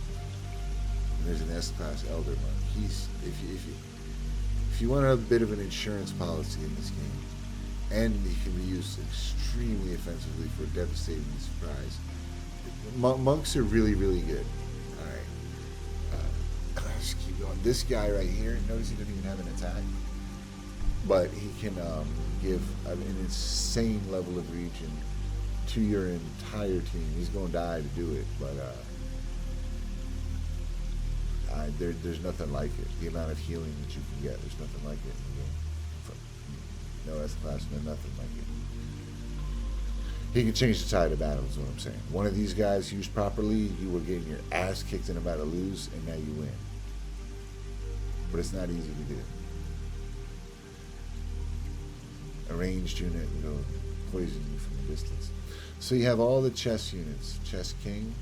And there's an S-class elder monk. He's if you want a bit of an insurance policy in this game, and he can be used extremely offensively for a devastating surprise. Monks are really, really good. All right, just keep going. This guy right here, notice he doesn't even have an attack, but he can give an insane level of regen to your entire team. He's going to die to do it, but there's nothing like it. The amount of healing that you can get, there's nothing like it in the game. No S-class, no nothing like it. He can change the tide of battle, is what I'm saying. One of these guys used properly, you were getting your ass kicked and about to lose, and now you win. But it's not easy to do. A ranged unit will poison you from a distance. So you have all the chess units, chess king,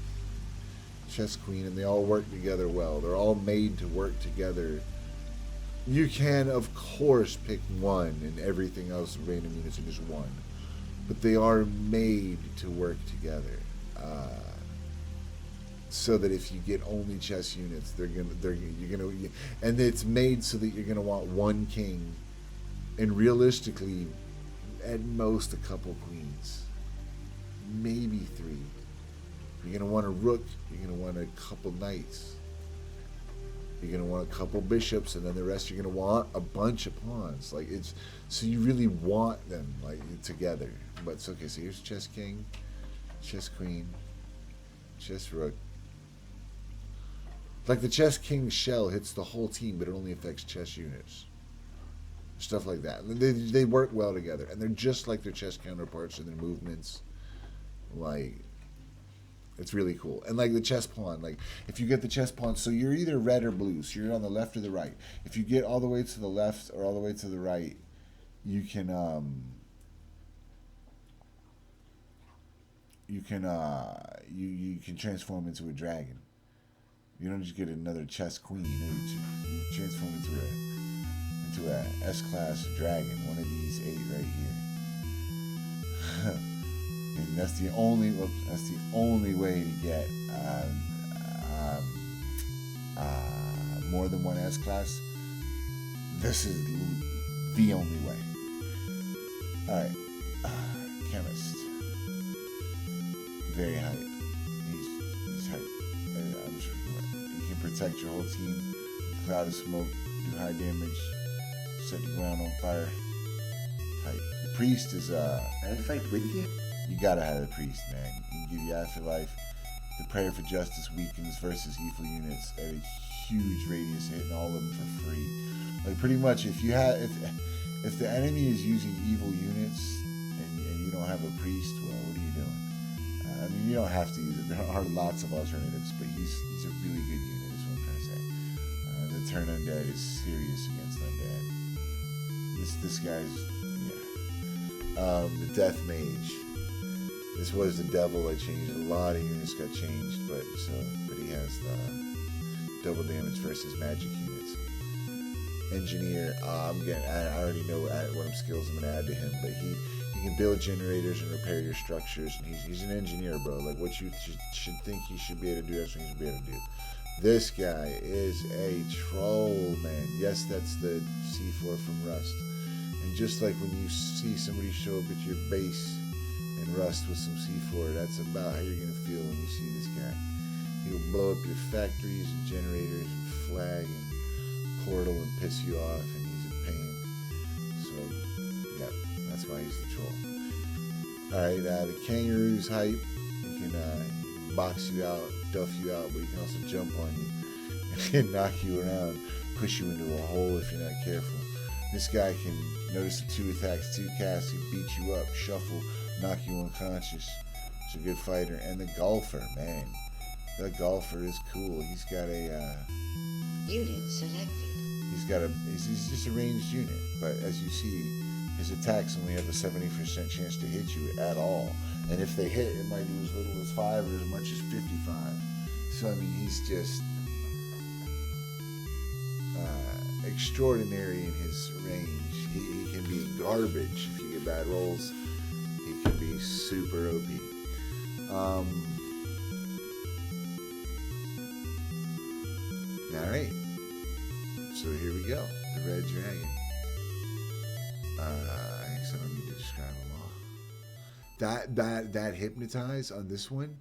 chess queen, and they all work together well. They're all made to work together. You can, of course, pick one and everything else, random units, are just one. But they are made to work together. So that if you get only chess units, and it's made so that you're gonna want one king, and realistically, at most a couple queens, maybe 3. You're gonna want a rook. You're gonna want a couple knights. You're gonna want a couple bishops, and then the rest you're gonna want a bunch of pawns. Like, it's so you really want them like together. But it's okay. So here's chess king, chess queen, chess rook. Like the chess king shell hits the whole team, but it only affects chess units. Stuff like that. They work well together, and they're just like their chess counterparts in their movements. Like, it's really cool. And like the chess pawn, like if you get the chess pawn, so you're either red or blue, so you're on the left or the right. If you get all the way to the left or all the way to the right, you can transform into a dragon. You don't just get another chess queen. You transform into a S-class dragon. One of these 8 right here. And that's the only way to get more than one S-class. This is the only way. All right, chemist, very hype. He's hype. I'm sure you can protect your whole team. Cloud of smoke, do high damage, set the ground on fire. Hype. The priest is I'll fight with you. You gotta have a priest, man. He can give you afterlife. The prayer for justice weakens versus evil units at a huge radius, hitting all of them for free. Like pretty much, if the enemy is using evil units and you don't have a priest, well, what are you doing? I mean, you don't have to use it. There are lots of alternatives, but he's a really good unit. Is what I'm trying to say. The turn undead is serious against undead. This guy's the death mage. This was the devil that changed. A lot of units got changed, but he has the double damage versus magic units. Engineer, I already know what skills I'm gonna add to him, but he He can build generators and repair your structures, and he's an engineer, bro. Like, what you should think he should be able to do, that's what he should be able to do. This guy is a troll, man. Yes, that's the C4 from Rust. And just like when you see somebody show up at your base in Rust with some C4, that's about how you're going to feel when you see this guy. He'll blow up your factories and generators and flag and portal and piss you off, and he's a pain. So, yeah, that's why he's the troll. Alright, the kangaroo's hype. He can box you out, duff you out, but he can also jump on you and knock you around, push you into a hole if you're not careful. This guy can notice the 2 attacks, 2 casts, he beat you up, shuffle, knock you unconscious. He's a good fighter. And the golfer, man. The golfer is cool. He's got a Unit selected. He's just a ranged unit, but as you see, his attacks only have a 70% chance to hit you at all. And if they hit, it might do as little as 5 or as much as 55. So, I mean, he's just extraordinary in his range. He can be garbage if you get bad rolls. He can be super OP. Alright. So here we go. The Red Dragon. I guess I don't need to describe them all. That hypnotize on this one?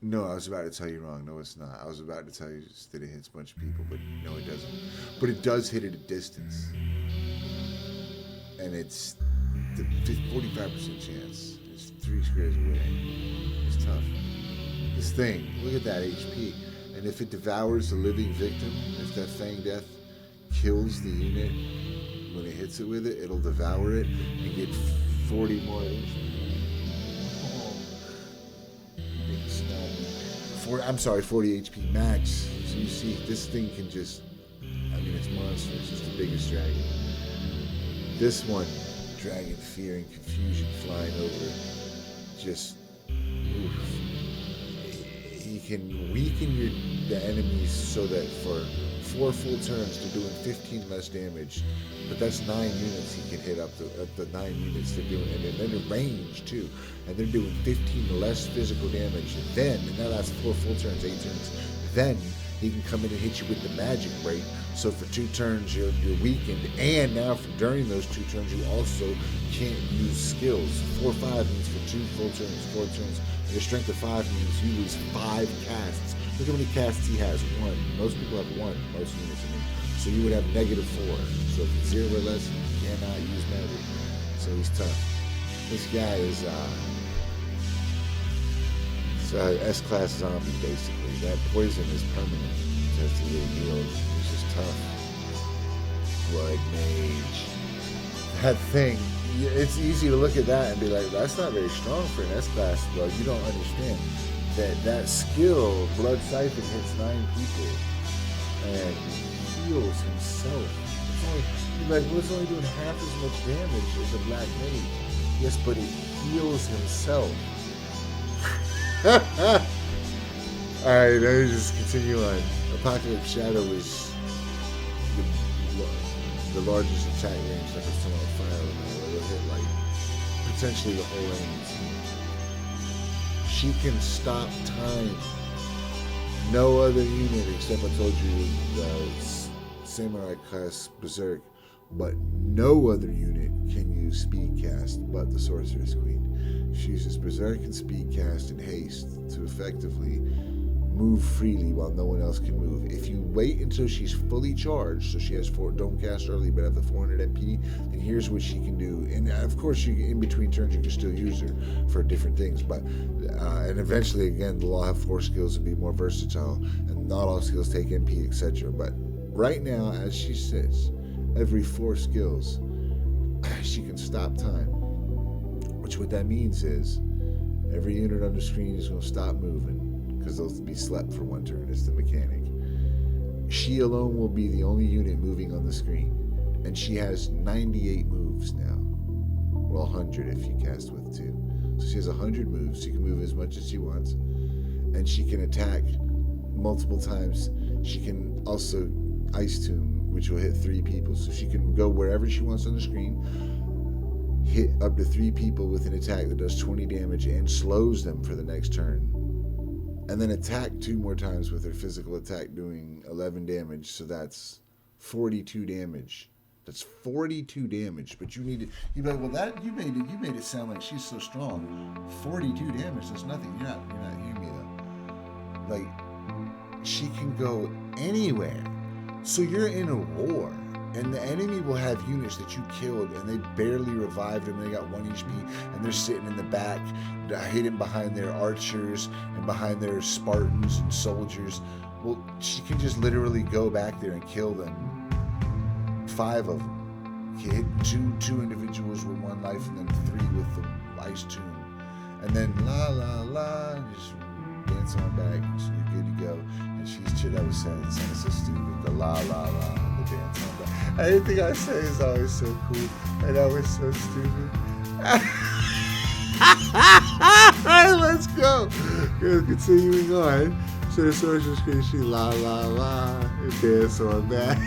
No, I was about to tell you wrong. No, it's not. I was about to tell you that it hits a bunch of people, but no, it doesn't. But it does hit at a distance. And it's the 45% chance. It's 3 squares away. It's tough. This thing, look at that HP. And if it devours the living victim, if that Fang Death kills the unit when it hits it with it, it'll devour it and get 40 more HP. I'm sorry, 40 HP max. So you see, this thing can just, I mean, it's monstrous. It's just the biggest dragon. This one, Dragon Fear and Confusion flying over, just, oof. He can weaken the enemies so that for 4 full turns they're doing 15 less damage, but that's 9 units he can hit up the 9 units they're doing, and then they're range too, and they're doing 15 less physical damage. And that lasts 4 full turns, 8 turns. Then he can come in and hit you with the magic break. So for 2 turns you're weakened, and now during those 2 turns you also can't use skills. 4-5 means for 2 full turns, 4 turns. Your strength of 5 means you lose 5 casts. Look how many casts he has. 1. Most people have 1. Most units in him. So you would have -4. So if it's 0 or less, you cannot use magic. So he's tough. This guy is S-class zombie basically. That poison is permanent. Just a little healed. He's just tough. Blood Mage. That thing. It's easy to look at that and be like, that's not very strong for an S-class. Well, you don't understand that skill, Blood Siphon, hits 9 people and heals himself. It's only doing half as much damage as a Black Mage. Yes, but it heals himself. Alright, let me just continue on. Apocalypse Shadow is the largest attack range, like it's talking about Fire Element, where it'll hit like potentially the whole enemy team. She can stop time. No other unit except I told you Samurai class Berserk, but no other unit can use Speed Cast but the Sorceress Queen. She uses Berserk and Speed Cast and Haste to effectively move freely while no one else can move. If you wait until she's fully charged, so she has don't cast early but have the 400 MP, then here's what she can do. And of course, in between turns, you can still use her for different things. But and eventually, again, the law have 4 skills to be more versatile, and not all skills take MP, etc. But right now, as she sits, every 4 skills, she can stop time. Which what that means is every unit on the screen is going to stop moving, because they'll be slept for 1 turn. It's the mechanic. She alone will be the only unit moving on the screen, and she has 98 moves now. Well, 100 if you cast with 2. So she has 100 moves. She can move as much as she wants, and she can attack multiple times. She can also Ice Tomb, which will hit 3 people, so she can go wherever she wants on the screen, hit up to 3 people with an attack that does 20 damage and slows them for the next turn. And then attack 2 more times with her physical attack doing 11 damage, so that's 42 damage. That's 42 damage, but you're like, well, that you made it sound like she's so strong. 42 damage, that's nothing. You're not hearing me though. Like, she can go anywhere. So you're in a war, and the enemy will have units that you killed, and they barely revived them. They got 1 HP, and they're sitting in the back, hidden behind their archers and behind their Spartans and soldiers. Well, she can just literally go back there and kill them. 5 of them. Hit two individuals with 1 life, and then 3 with the ice tomb, and then la la la, just dance on back. You're good to go. And she's chill. That was sounding so stupid. The la la la, and the dance on back. Everything I say is always so cool, and that was so stupid. Alright, let's go. Continuing on. So the social screen, she la la la, and dance on back.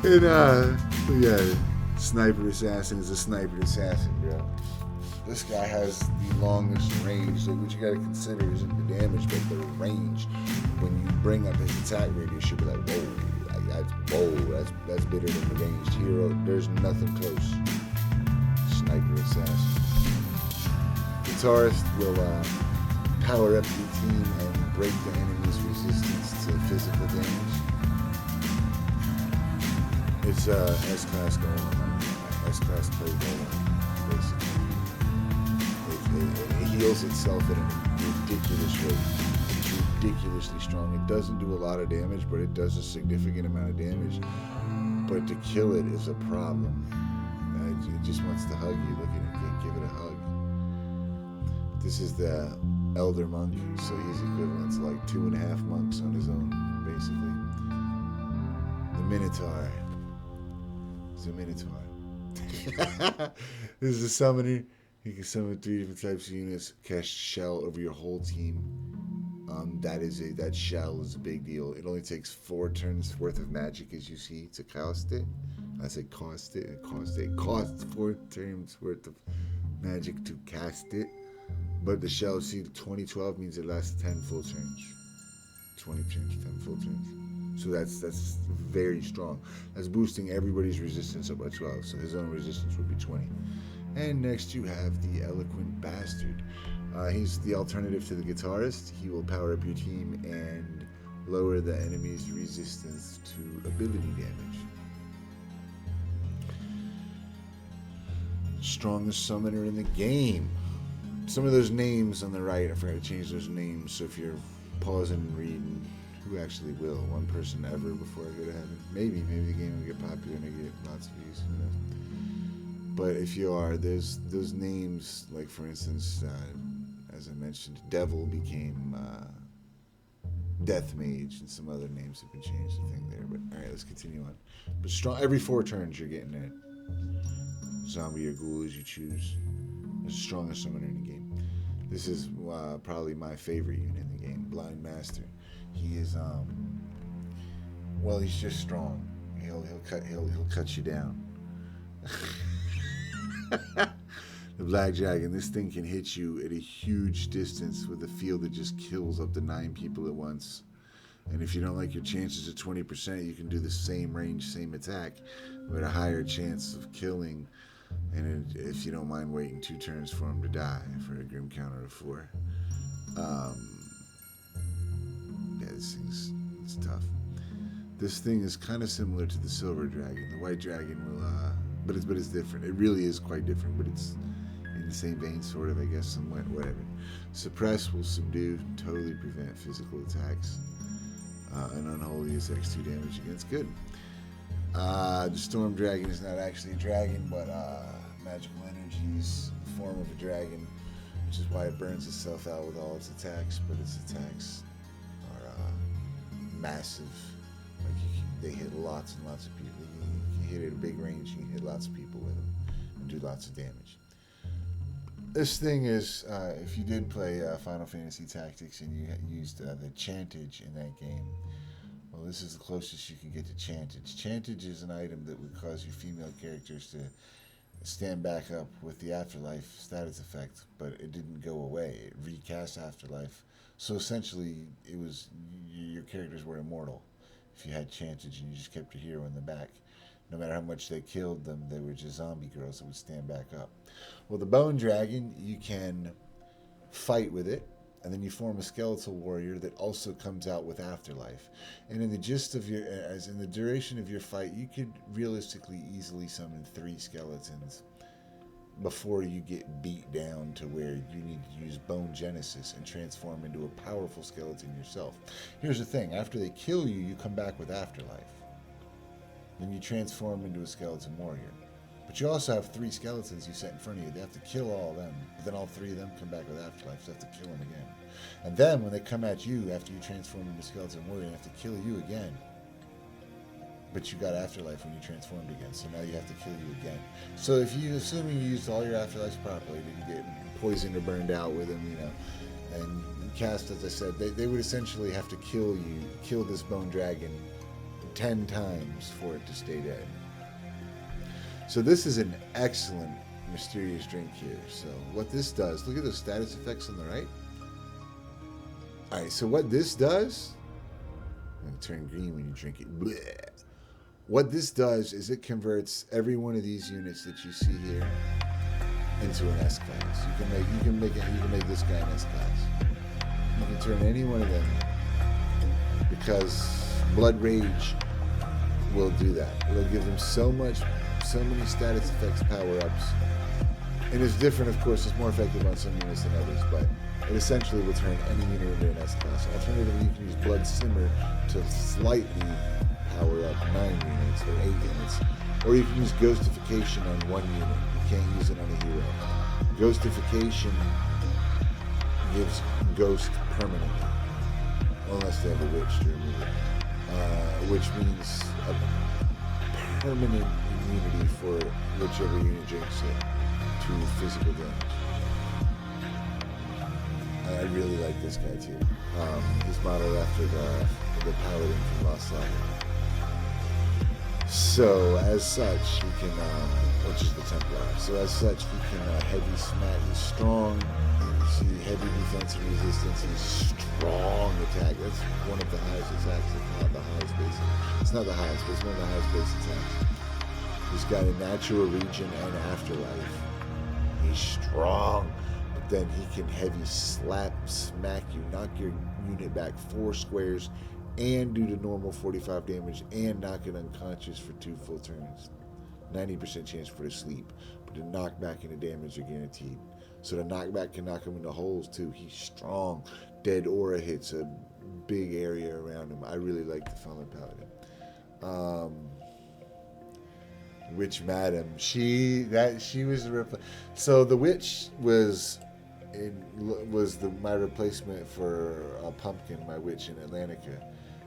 And yeah, sniper assassin is a sniper assassin, bro. This guy has the longest range. Like, what you gotta consider isn't the damage, but the range. When you bring up his attack radius, you'll be like, that's better than the ranged hero. There's nothing close. Sniper assassin. Guitarist will power up your team and break the enemy's resistance to physical damage. It's S-Class going on. S-Class play going on, basically. It heals itself at a ridiculous rate. It's ridiculously strong. It doesn't do a lot of damage, but it does a significant amount of damage. But to kill it is a problem. It just wants to hug you. Look at it. Give it a hug. This is the Elder Monk, so he's equivalent to like 2.5 monks on his own, basically. The Minotaur. It's a Minotaur. This is a summoner. You can summon 3 different types of units, cast shell over your whole team. That shell is a big deal. It only takes 4 turns worth of magic, as you see, to cast it. I said cost it. It costs 4 turns worth of magic to cast it. But the shell, see, 2012 means it lasts 10 full turns. 20 turns, 10 full turns. So that's very strong. That's boosting everybody's resistance up by 12. So his own resistance would be 20. And next you have the Eloquent Bastard. He's the alternative to the Guitarist. He will power up your team and lower the enemy's resistance to ability damage. Strongest summoner in the game. Some of those names on the right, I forgot to change those names. So if you're pausing and reading, who actually will? 1 person ever before I go to heaven? Maybe the game will get popular and I get lots of views. Who knows? But if you are, there's those names, like for instance, as I mentioned, Devil became Death Mage, and some other names have been changed. I think there. But all right, let's continue on. But strong. Every 4 turns, you're getting it. Zombie or ghoul as you choose. It's the strongest summoner in the game. This is probably my favorite unit in the game, Blind Master. He is well, he's just strong. He'll cut you down. The Black Dragon, this thing can hit you at a huge distance with a field that just kills up to 9 people at once. And if you don't like your chances at 20%, you can do the same range, same attack, with a higher chance of killing. And if you don't mind waiting 2 turns for him to die for a grim counter of 4. Yeah, this thing's tough. This thing is kind of similar to the Silver Dragon. The White Dragon will, but it's different. It really is quite different, but it's in the same vein, sort of, I guess, somewhat, whatever. Suppress will subdue, totally prevent physical attacks. And Unholy is X2 damage against good. The Storm Dragon is not actually a dragon, but magical energies, form of a dragon, which is why it burns itself out with all its attacks, but its attacks are massive. Like they hit lots and lots of people. You hit at a big range, you can hit lots of people with them and do lots of damage. This thing is, if you did play Final Fantasy Tactics and you used the Chantage in that game, Well, this is the closest you can get to Chantage. Chantage is an item that would cause your female characters to stand back up with the Afterlife status effect, but it didn't go away. It recast Afterlife. So essentially, it was your characters were immortal if you had Chantage and you just kept your hero in the back. No matter how much they killed them, they were just zombie girls that would stand back up. Well, the Bone Dragon, you can fight with it, and then you form a skeletal warrior that also comes out with Afterlife. And in the gist of your, as in the duration of your fight, you could realistically easily summon 3 skeletons before you get beat down to where you need to use Bone Genesis and transform into a powerful skeleton yourself. Here's the thing, after they kill you, you come back with Afterlife. Then you transform into a skeleton warrior. But you also have 3 skeletons you set in front of you. They have to kill all of them. But then all 3 of them come back with Afterlife, so you have to kill them again. And then when they come at you after you transform into a skeleton warrior, they have to kill you again. But you got Afterlife when you transformed again, so now you have to kill you again. So if you, assuming you used all your Afterlives properly, didn't get poisoned or burned out with them, you know, and cast, as I said, they would essentially have to kill this Bone Dragon 10 times for it to stay dead. So this is an excellent mysterious drink here. So what this does, look at those status effects on the right. Alright, so what this does, it'll turn green when you drink it. Blech. What this does is it converts every one of these units that you see here into an S class. You can make this guy an S class. You can turn any one of them, because Blood Rage will do that. It'll give them so many status effects power-ups. And it's different, of course, it's more effective on some units than others, but it essentially will turn any unit into an S class. Alternatively, you can use Blood Simmer to slightly power up 9 units or 8 units. Or you can use Ghostification on 1 unit. You can't use it on a hero. Ghostfication gives Ghost permanently, unless they have a witch to remove it, which means a permanent immunity for whichever unit drinks it to physical damage. I really like this guy too. He's modeled after the Paladin from Lost Saga. So as such, he can, which is the Templar. So as such, he can heavy smack. He's strong. He's heavy defensive resistance. He's strong attack. That's one of the highest attacks, if not the highest base. It's not the highest, but it's one of the highest base attacks. He's got a natural regen and afterlife. He's strong, but then he can heavy slap, smack you, knock your unit back 4 squares, and do the normal 45 damage, and knock it unconscious for 2 full turns. 90% chance for the sleep, but the knockback and the damage are guaranteed. So the knockback can knock him into holes too. He's strong. Dead aura hits a big area around him. I really like the Fallen Paladin. Witch Madam. She was the so the witch was my replacement for Pumpkin, my witch in Atlantica,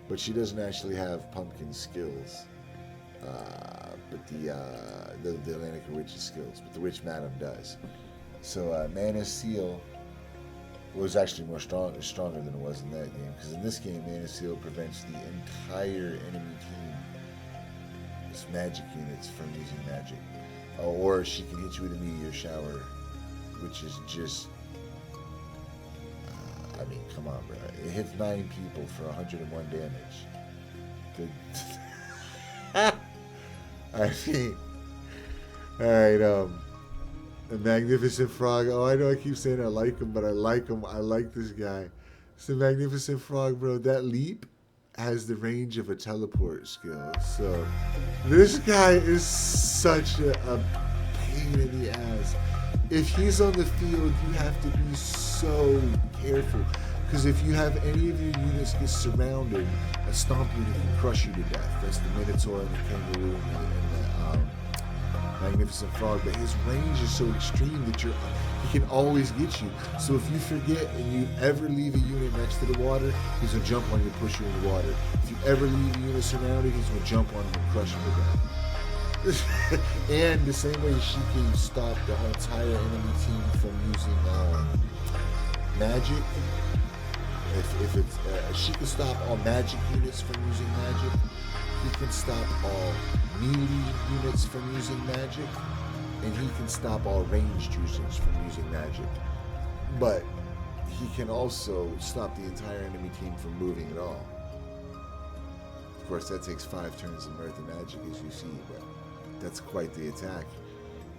but she doesn't actually have Pumpkin skills. But the Atlantica witch's skills, but the Witch Madam does. So Mana Seal was actually stronger than it was in that game, because in this game Mana Seal prevents the entire enemy team, its magic units, from using magic. Or she can hit you with a meteor shower, which is just, I mean, come on, bro. It hits 9 people for 101 damage. Good. I mean, alright, the Magnificent Frog. Oh, I know I keep saying I like him, but I like him. I like this guy. It's the Magnificent Frog, bro. That leap has the range of a teleport skill. So this guy is such a pain in the ass. If he's on the field, you have to be so careful, because if you have any of your units get surrounded, a stomp unit can crush you to death. That's the Minotaur and the Kangaroo and the Magnificent Frog. But his range is so extreme that he can always get you. So if you forget and you ever leave a unit next to the water, he's gonna jump on you and push you in the water. If you ever leave a unit surrounded, he's gonna jump on you and crush you to death. And the same way she can stop the entire enemy team from using magic, If it's she can stop all magic units from using magic. He can stop all melee units from using magic, and he can stop all ranged users from using magic. But he can also stop the entire enemy team from moving at all. Of course, that takes 5 turns of Mirth and Magic, as you see, but that's quite the attack.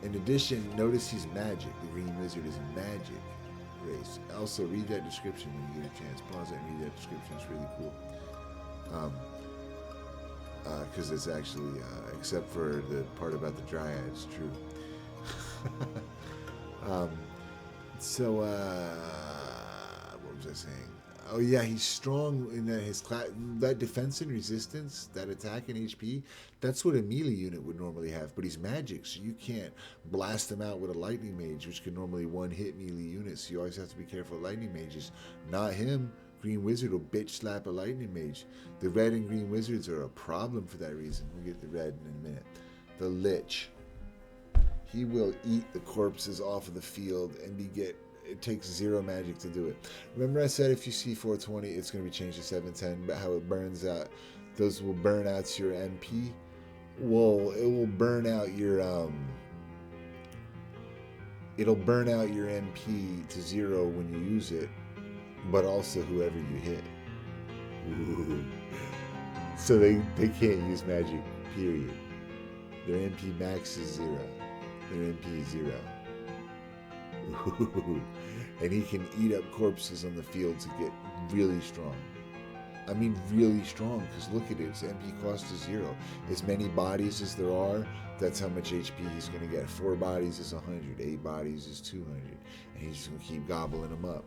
In addition, notice he's magic. The Green Wizard is a magic race. Also, read that description when you get a chance. Pause it and read that description. It's really cool. Because it's actually, except for the part about the Dryads, true. What was I saying? Oh yeah, he's strong in that his class, that defense and resistance, that attack and HP. That's what a melee unit would normally have, but he's magic, so you can't blast him out with a lightning mage, which can normally one-hit melee units. So you always have to be careful with lightning mages. Not him. Green Wizard will bitch slap a lightning mage. The red and green wizards are a problem for that reason. We'll get the red in a minute. The Lich. He will eat the corpses off of the field and it takes 0 magic to do it. Remember I said if you see 420, it's going to be changed to 710, but how it burns out, those will burn out your MP. Well, it will burn out your, it'll burn out your MP to 0 when you use it, but also whoever you hit. Ooh. So they can't use magic, period. Their MP max is 0. Their MP is 0. Ooh. And he can eat up corpses on the field to get really strong. I mean really strong, because look at it, his MP cost is 0. As many bodies as there are, that's how much HP he's going to get. 4 bodies is 100, 8 bodies is 200, and he's just going to keep gobbling them up.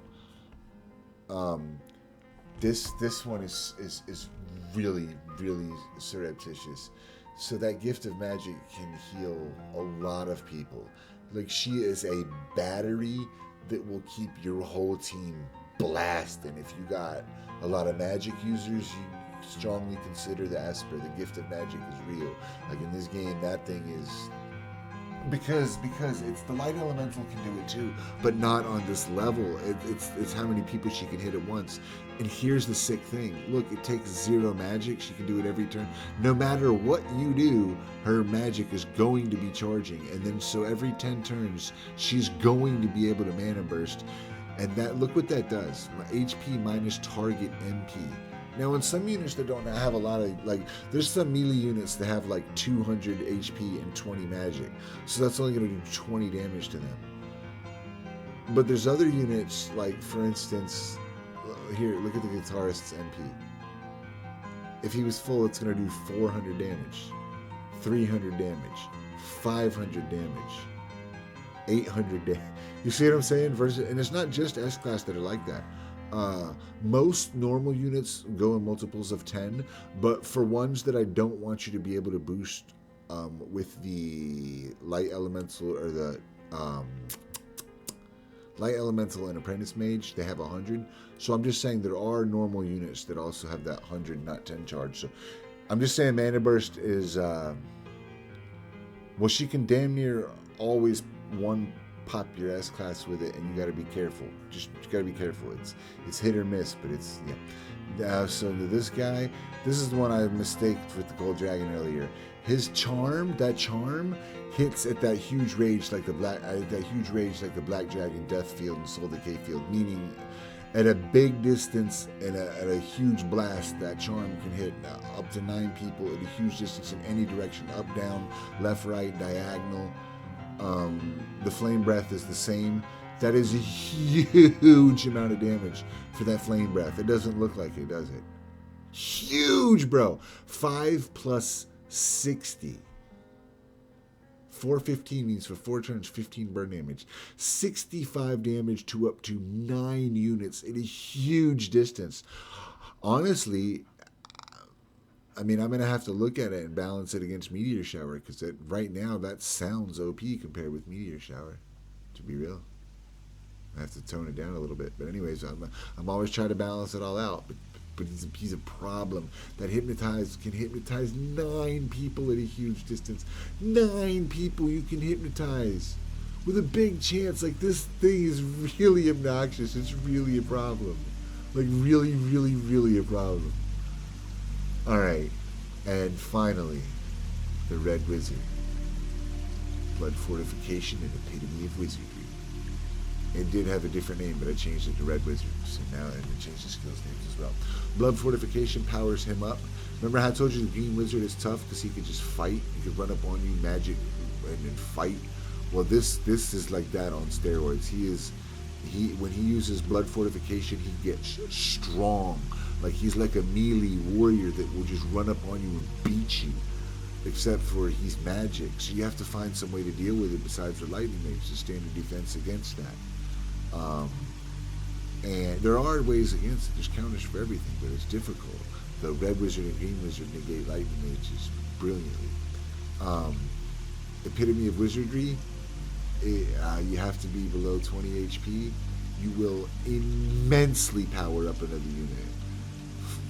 This one is really, really surreptitious. So that gift of magic can heal a lot of people. Like, she is a battery that will keep your whole team blasting. If you got a lot of magic users, you strongly consider the Esper. The gift of magic is real. Like in this game, that thing is... Because it's the light elemental can do it too, but not on this level. It's how many people she can hit at once. And here's the sick thing. Look, it takes 0 magic. She can do it every turn. No matter what you do, her magic is going to be charging. And then so every 10 turns, she's going to be able to mana burst. And that, look what that does. HP minus target MP. Now, in some units that don't have a lot of, like, there's some melee units that have like 200 HP and 20 magic. So that's only going to do 20 damage to them. But there's other units, like, for instance, here, look at the guitarist's MP. If he was full, it's going to do 400 damage, 300 damage, 500 damage, 800 damage. You see what I'm saying? And it's not just S-Class that are like that. Most normal units go in multiples of 10, but for ones that I don't want you to be able to boost with the Light Elemental or the Light Elemental and Apprentice Mage, they have 100. So I'm just saying there are normal units that also have that 100, not 10 charge. So I'm just saying Mana Burst is, well, she can damn near always pop your S-Class with it, and you got to be careful. You got to be careful. It's hit or miss, but it's, yeah. So this guy, this is the one I mistaked with the Gold Dragon earlier. His charm, that charm, hits at that huge rage like the Black Dragon Death Field and Soul Decay Field, meaning at a big distance and at a huge blast, that charm can hit up to 9 people at a huge distance in any direction, up, down, left, right, diagonal. The Flame Breath is the same. That is a huge amount of damage for that Flame Breath. It doesn't look like it, does it? Huge, bro. 5 plus 60. 415 means for 4 turns, 15 burn damage. 65 damage to up to 9 units at a huge distance. Honestly, I mean, I'm going to have to look at it and balance it against Meteor Shower, because right now that sounds OP compared with Meteor Shower, to be real. I have to tone it down a little bit. But anyways, I'm always trying to balance it all out. But he's a problem. That Hypnotize can hypnotize 9 people at a huge distance. 9 people you can hypnotize with a big chance. Like, this thing is really obnoxious. It's really a problem. Like really, really, really a problem. Alright. And finally, the Red Wizard. Blood Fortification and Epitome of Wizardry. It did have a different name, but I changed it to Red Wizard. So now I changed the skills names as well. Blood Fortification powers him up. Remember how I told you the Green Wizard is tough because he could just fight? He could run up on you, magic, and then fight. Well, this is like that on steroids. When he uses Blood Fortification, he gets strong. Like he's like a melee warrior that will just run up on you and beat you. Except for he's magic, so you have to find some way to deal with it besides the lightning mage, the standard defense against that. And there are ways against it. There's counters for everything, but it's difficult. The Red Wizard and Green Wizard negate lightning mages brilliantly. Epitome of Wizardry, you have to be below 20 HP. You will immensely power up another unit.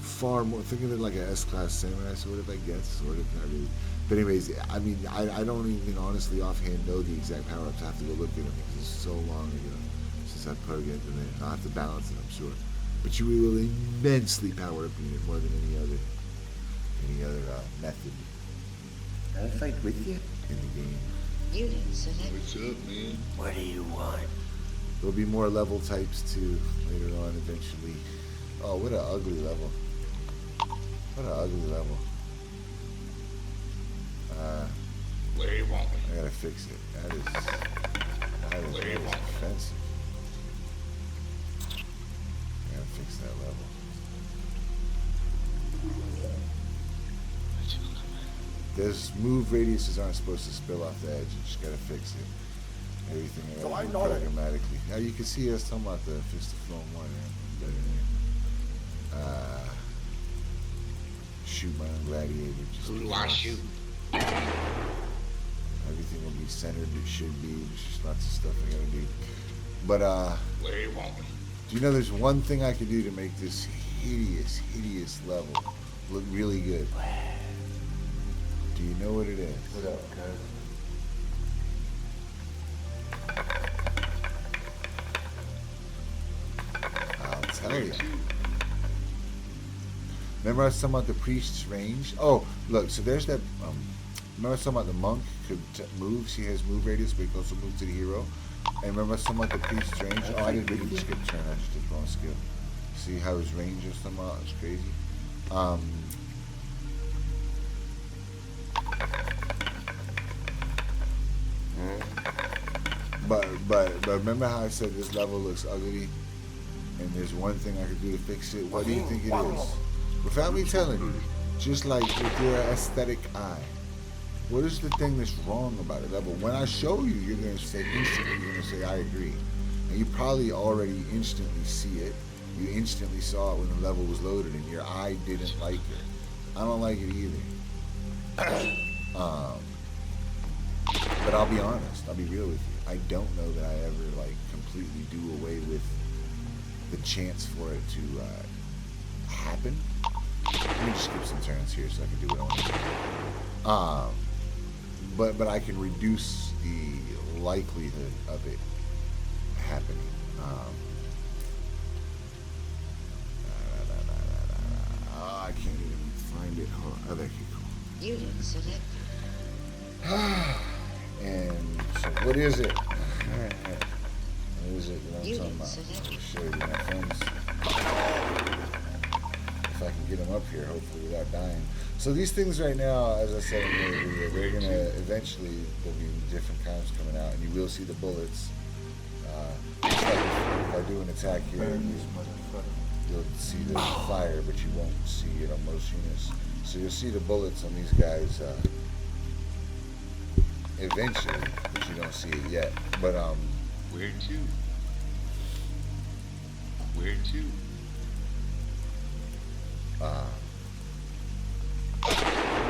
Far more, think of it like a S-class samurai, sort of, I guess, sort of, not really. But anyways, I mean, I don't even honestly offhand know the exact power-ups. I have to go look at them because it's so long ago since I plugged into it. I'll have to balance it, I'm sure. But you will immensely power up unit more than any other method I'll fight with you. in the game. Unit selected. What's up, man? What do you want? There'll be more level types too later on eventually. Oh, what an ugly level. What an ugly level. Where you want me? I gotta fix it. That is Where you want me? offensive. I gotta fix that level. Those move radiuses aren't supposed to spill off the edge. You just gotta fix it. Everything I gotta do pragmatically. Now you can see us talking about the Fist of Flame Warrior. Shoot my own gladiator. Just Who do I shoot? everything will be centered. It should be. There's just lots of stuff I gotta do. But Where you want me? do you know there's one thing I can do to make this hideous level look really good? Do you know what it is? What up, cuz? I'll tell you. Remember I was talking about the priest's range? Oh, look, so there's that, remember I was talking about the monk could move, he has move radius, but he can also move to the hero. And remember I was talking about the priest's range? Oh, I didn't really skip a turn, I just did the wrong skill. See how his range is talking about? It's crazy. But remember how I said this level looks ugly? And there's one thing I could do to fix it? What do you think it is? Without me telling you, just like with your aesthetic eye, what is the thing that's wrong about it? Level. When I show you, you're gonna say instantly, you're gonna say I agree. And you probably already instantly see it. You instantly saw it when the level was loaded and your eye didn't like it. I don't like it either. But I'll be honest, I'll be real with you. I don't know that I ever like completely do away with the chance for it to happen. Let me just skip some turns here so I can do what I want to do. But I can reduce the likelihood of it happening. I can't even find it. Hold on. Oh, there you go. Unit selected. And so what is it? What is it that I'm talking about? I'll show you my friends. If I can get them up here, hopefully without dying. So these things right now, as I said in the video, they're gonna eventually, there'll be different kinds coming out, and you will see the bullets. Just like if I do an attack here, you'll see the fire, but you won't see it on most units. So you'll see the bullets on these guys eventually, but you don't see it yet. But Where to? Where to?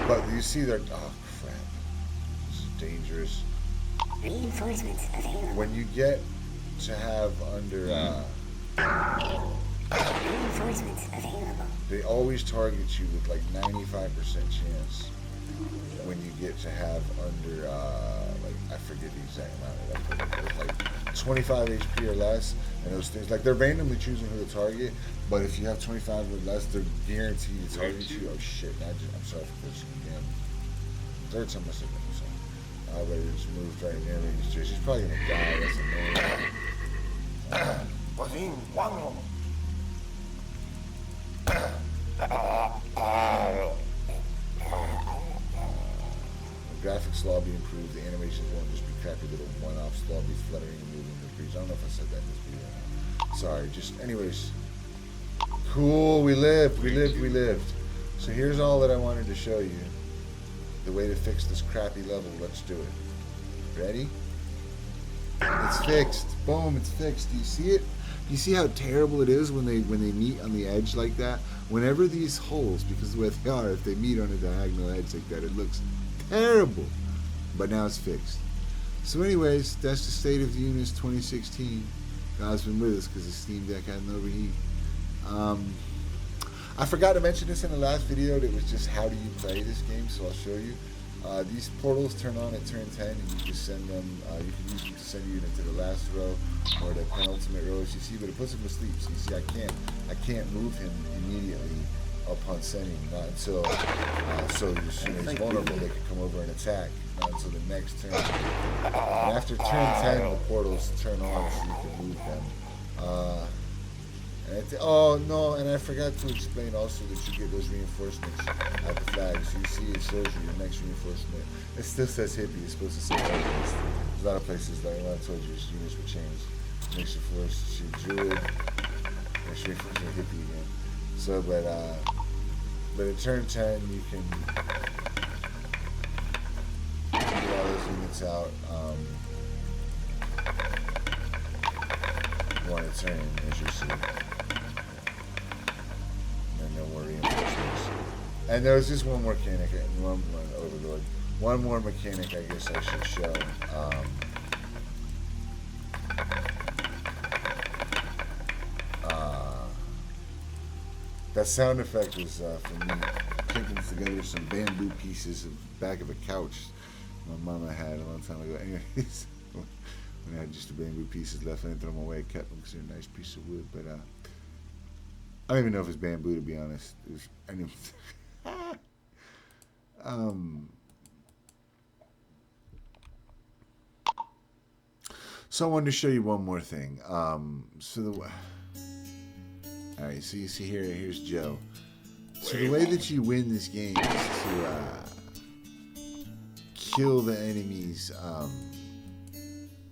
but you see they're, oh crap, this is dangerous. Reinforcements available. When you get to have under, Reinforcements available. they always target you with like 95% chance when you get to have under, like, I forget the exact amount of that, but it's like 25 HP or less, and those things, like, they're randomly choosing who to target, but if you have 25 or less, they're guaranteed to target you. Oh shit, I'm sorry for pushing again. Third time I said that, I'm sorry. I already just moved right near me. She's probably gonna die, that's annoying. The graphics will all be improved. The animations won't just be crappy little one-offs. They'll all be fluttering and moving the creatures. I don't know if I said that in this video. Sorry. Just anyways. Cool. We lived. So here's all that I wanted to show you. The way to fix this crappy level. Let's do it. Ready? It's fixed. Boom. It's fixed. Do you see it? Do you see how terrible it is when they meet on the edge like that? Whenever these holes, because of the way they are, if they meet on a diagonal edge like that, it looks terrible. But now it's fixed. So anyways, that's the state of the Unis 2016. God's been with us because the Steam Deck had an overheat. I forgot to mention this in the last video. That was just how do you play this game, so I'll show you. These portals turn on at turn 10, and you can send them. You can use them to send you into the last row or the penultimate row, as you see. But it puts him to sleep. So you see, I can't move him immediately upon sending. Not until so as soon as he's vulnerable, they can come over and attack. Not until the next turn. And after turn 10, the portals turn on, so you can move them. Oh no, and I forgot to explain also that you get those reinforcements at the flag. So you see it shows you your next reinforcement. It still says hippie, it's supposed to say There's a lot of places, like I told you, units would change. Makes you force your druid, makes you force your hippie again. So but at turn 10 you can get all those units out. One a turn, as you see. And no more reinforcements. And there was just one more mechanic, one overlord. One more mechanic I guess I should show. That sound effect was for me clicking together some bamboo pieces of the back of a couch my mama had a long time ago. Anyways, when I had just the bamboo pieces left, I didn't throw them away. I kept them because they're a nice piece of wood. But I don't even know if it's bamboo, to be honest. It was, so I wanted to show you one more thing. All right, so you see here's Joe. So the way that you win this game is to kill the enemy's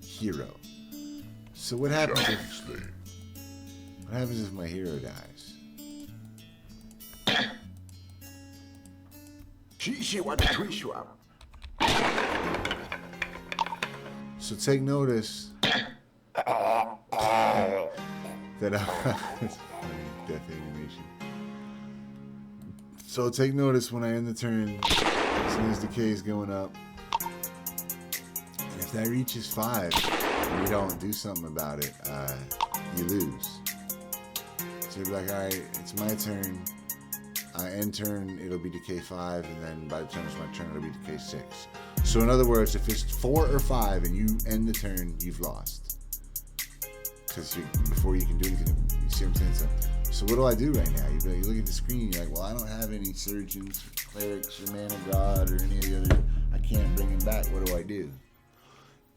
hero. So what happens if my hero dies? So take notice that death animation. So take notice when I end the turn, as soon as decay is going up. And if that reaches 5 and you don't do something about it, you lose. So you'll be like, alright, it's my turn. End turn, it'll be decay 5, and then by the time it's my turn, it'll be decay 6. So in other words, if it's 4 or 5 and you end the turn, you've lost. Because before you can do anything, you see what I'm saying? So what do I do right now? You look at the screen, you're like, well, I don't have any surgeons, clerics, or man of God, or any of the other. I can't bring him back. What do I do?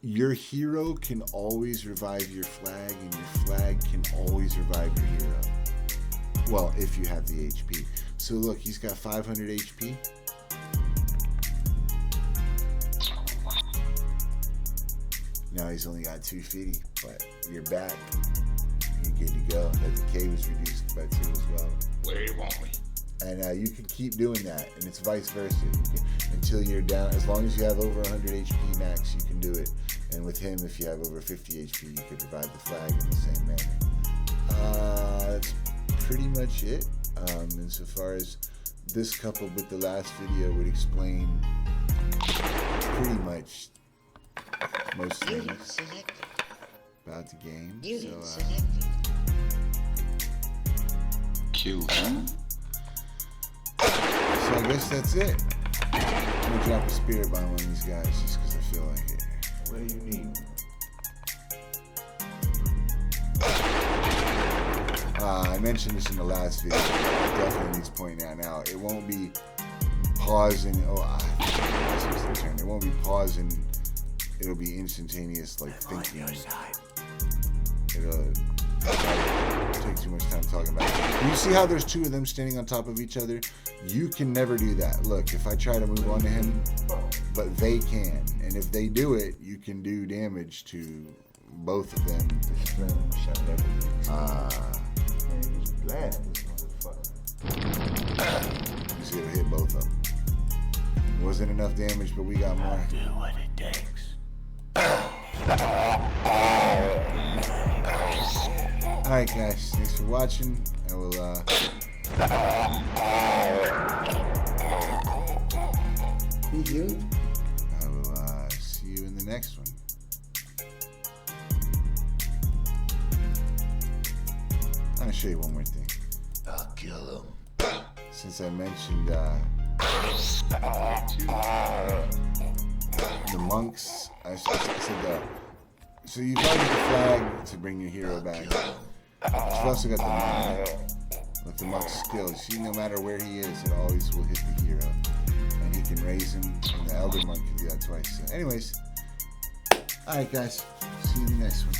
Your hero can always revive your flag, and your flag can always revive your hero. Well, if you have the HP. So look, he's got 500 HP. Now he's only got 250, but you're back. You're good to go. That decay was reduced by 2 as well. Where you want me? And you can keep doing that, and it's vice versa. Until you're down, as long as you have over 100 HP max, you can do it. And with him, if you have over 50 HP, you could revive the flag in the same manner. That's pretty much it. Insofar as this coupled with the last video would explain pretty much most Unit things selected. about the game. Unit So, selected. Q. so I guess that's it. I'm gonna drop a spirit bomb on these guys just because I feel like it. What do you need? I mentioned this in the last video. It definitely needs pointing out now. It won't be pausing. It won't be pausing. It'll be instantaneous, like thinking. It'll take too much time talking about it. You see how there's two of them standing on top of each other? You can never do that. Look, if I try to move on to him, but they can. And if they do it, you can do damage to both of them. This flame shot everything. Man, he was blasting this motherfucker. You see, it'll hit both of them. It wasn't enough damage, but we got more. Do what it takes. Alright guys, thanks for watching. I will see you in the next one. I'm gonna show you one more thing. I'll kill him. Since I mentioned the monks, I said that. So you've already got the flag to bring your hero back. You've also got the monk with the monk's skills. See, no matter where he is, it always will hit the hero. And he can raise him, and the elder monk can do that twice. So anyways, alright guys, see you in the next one.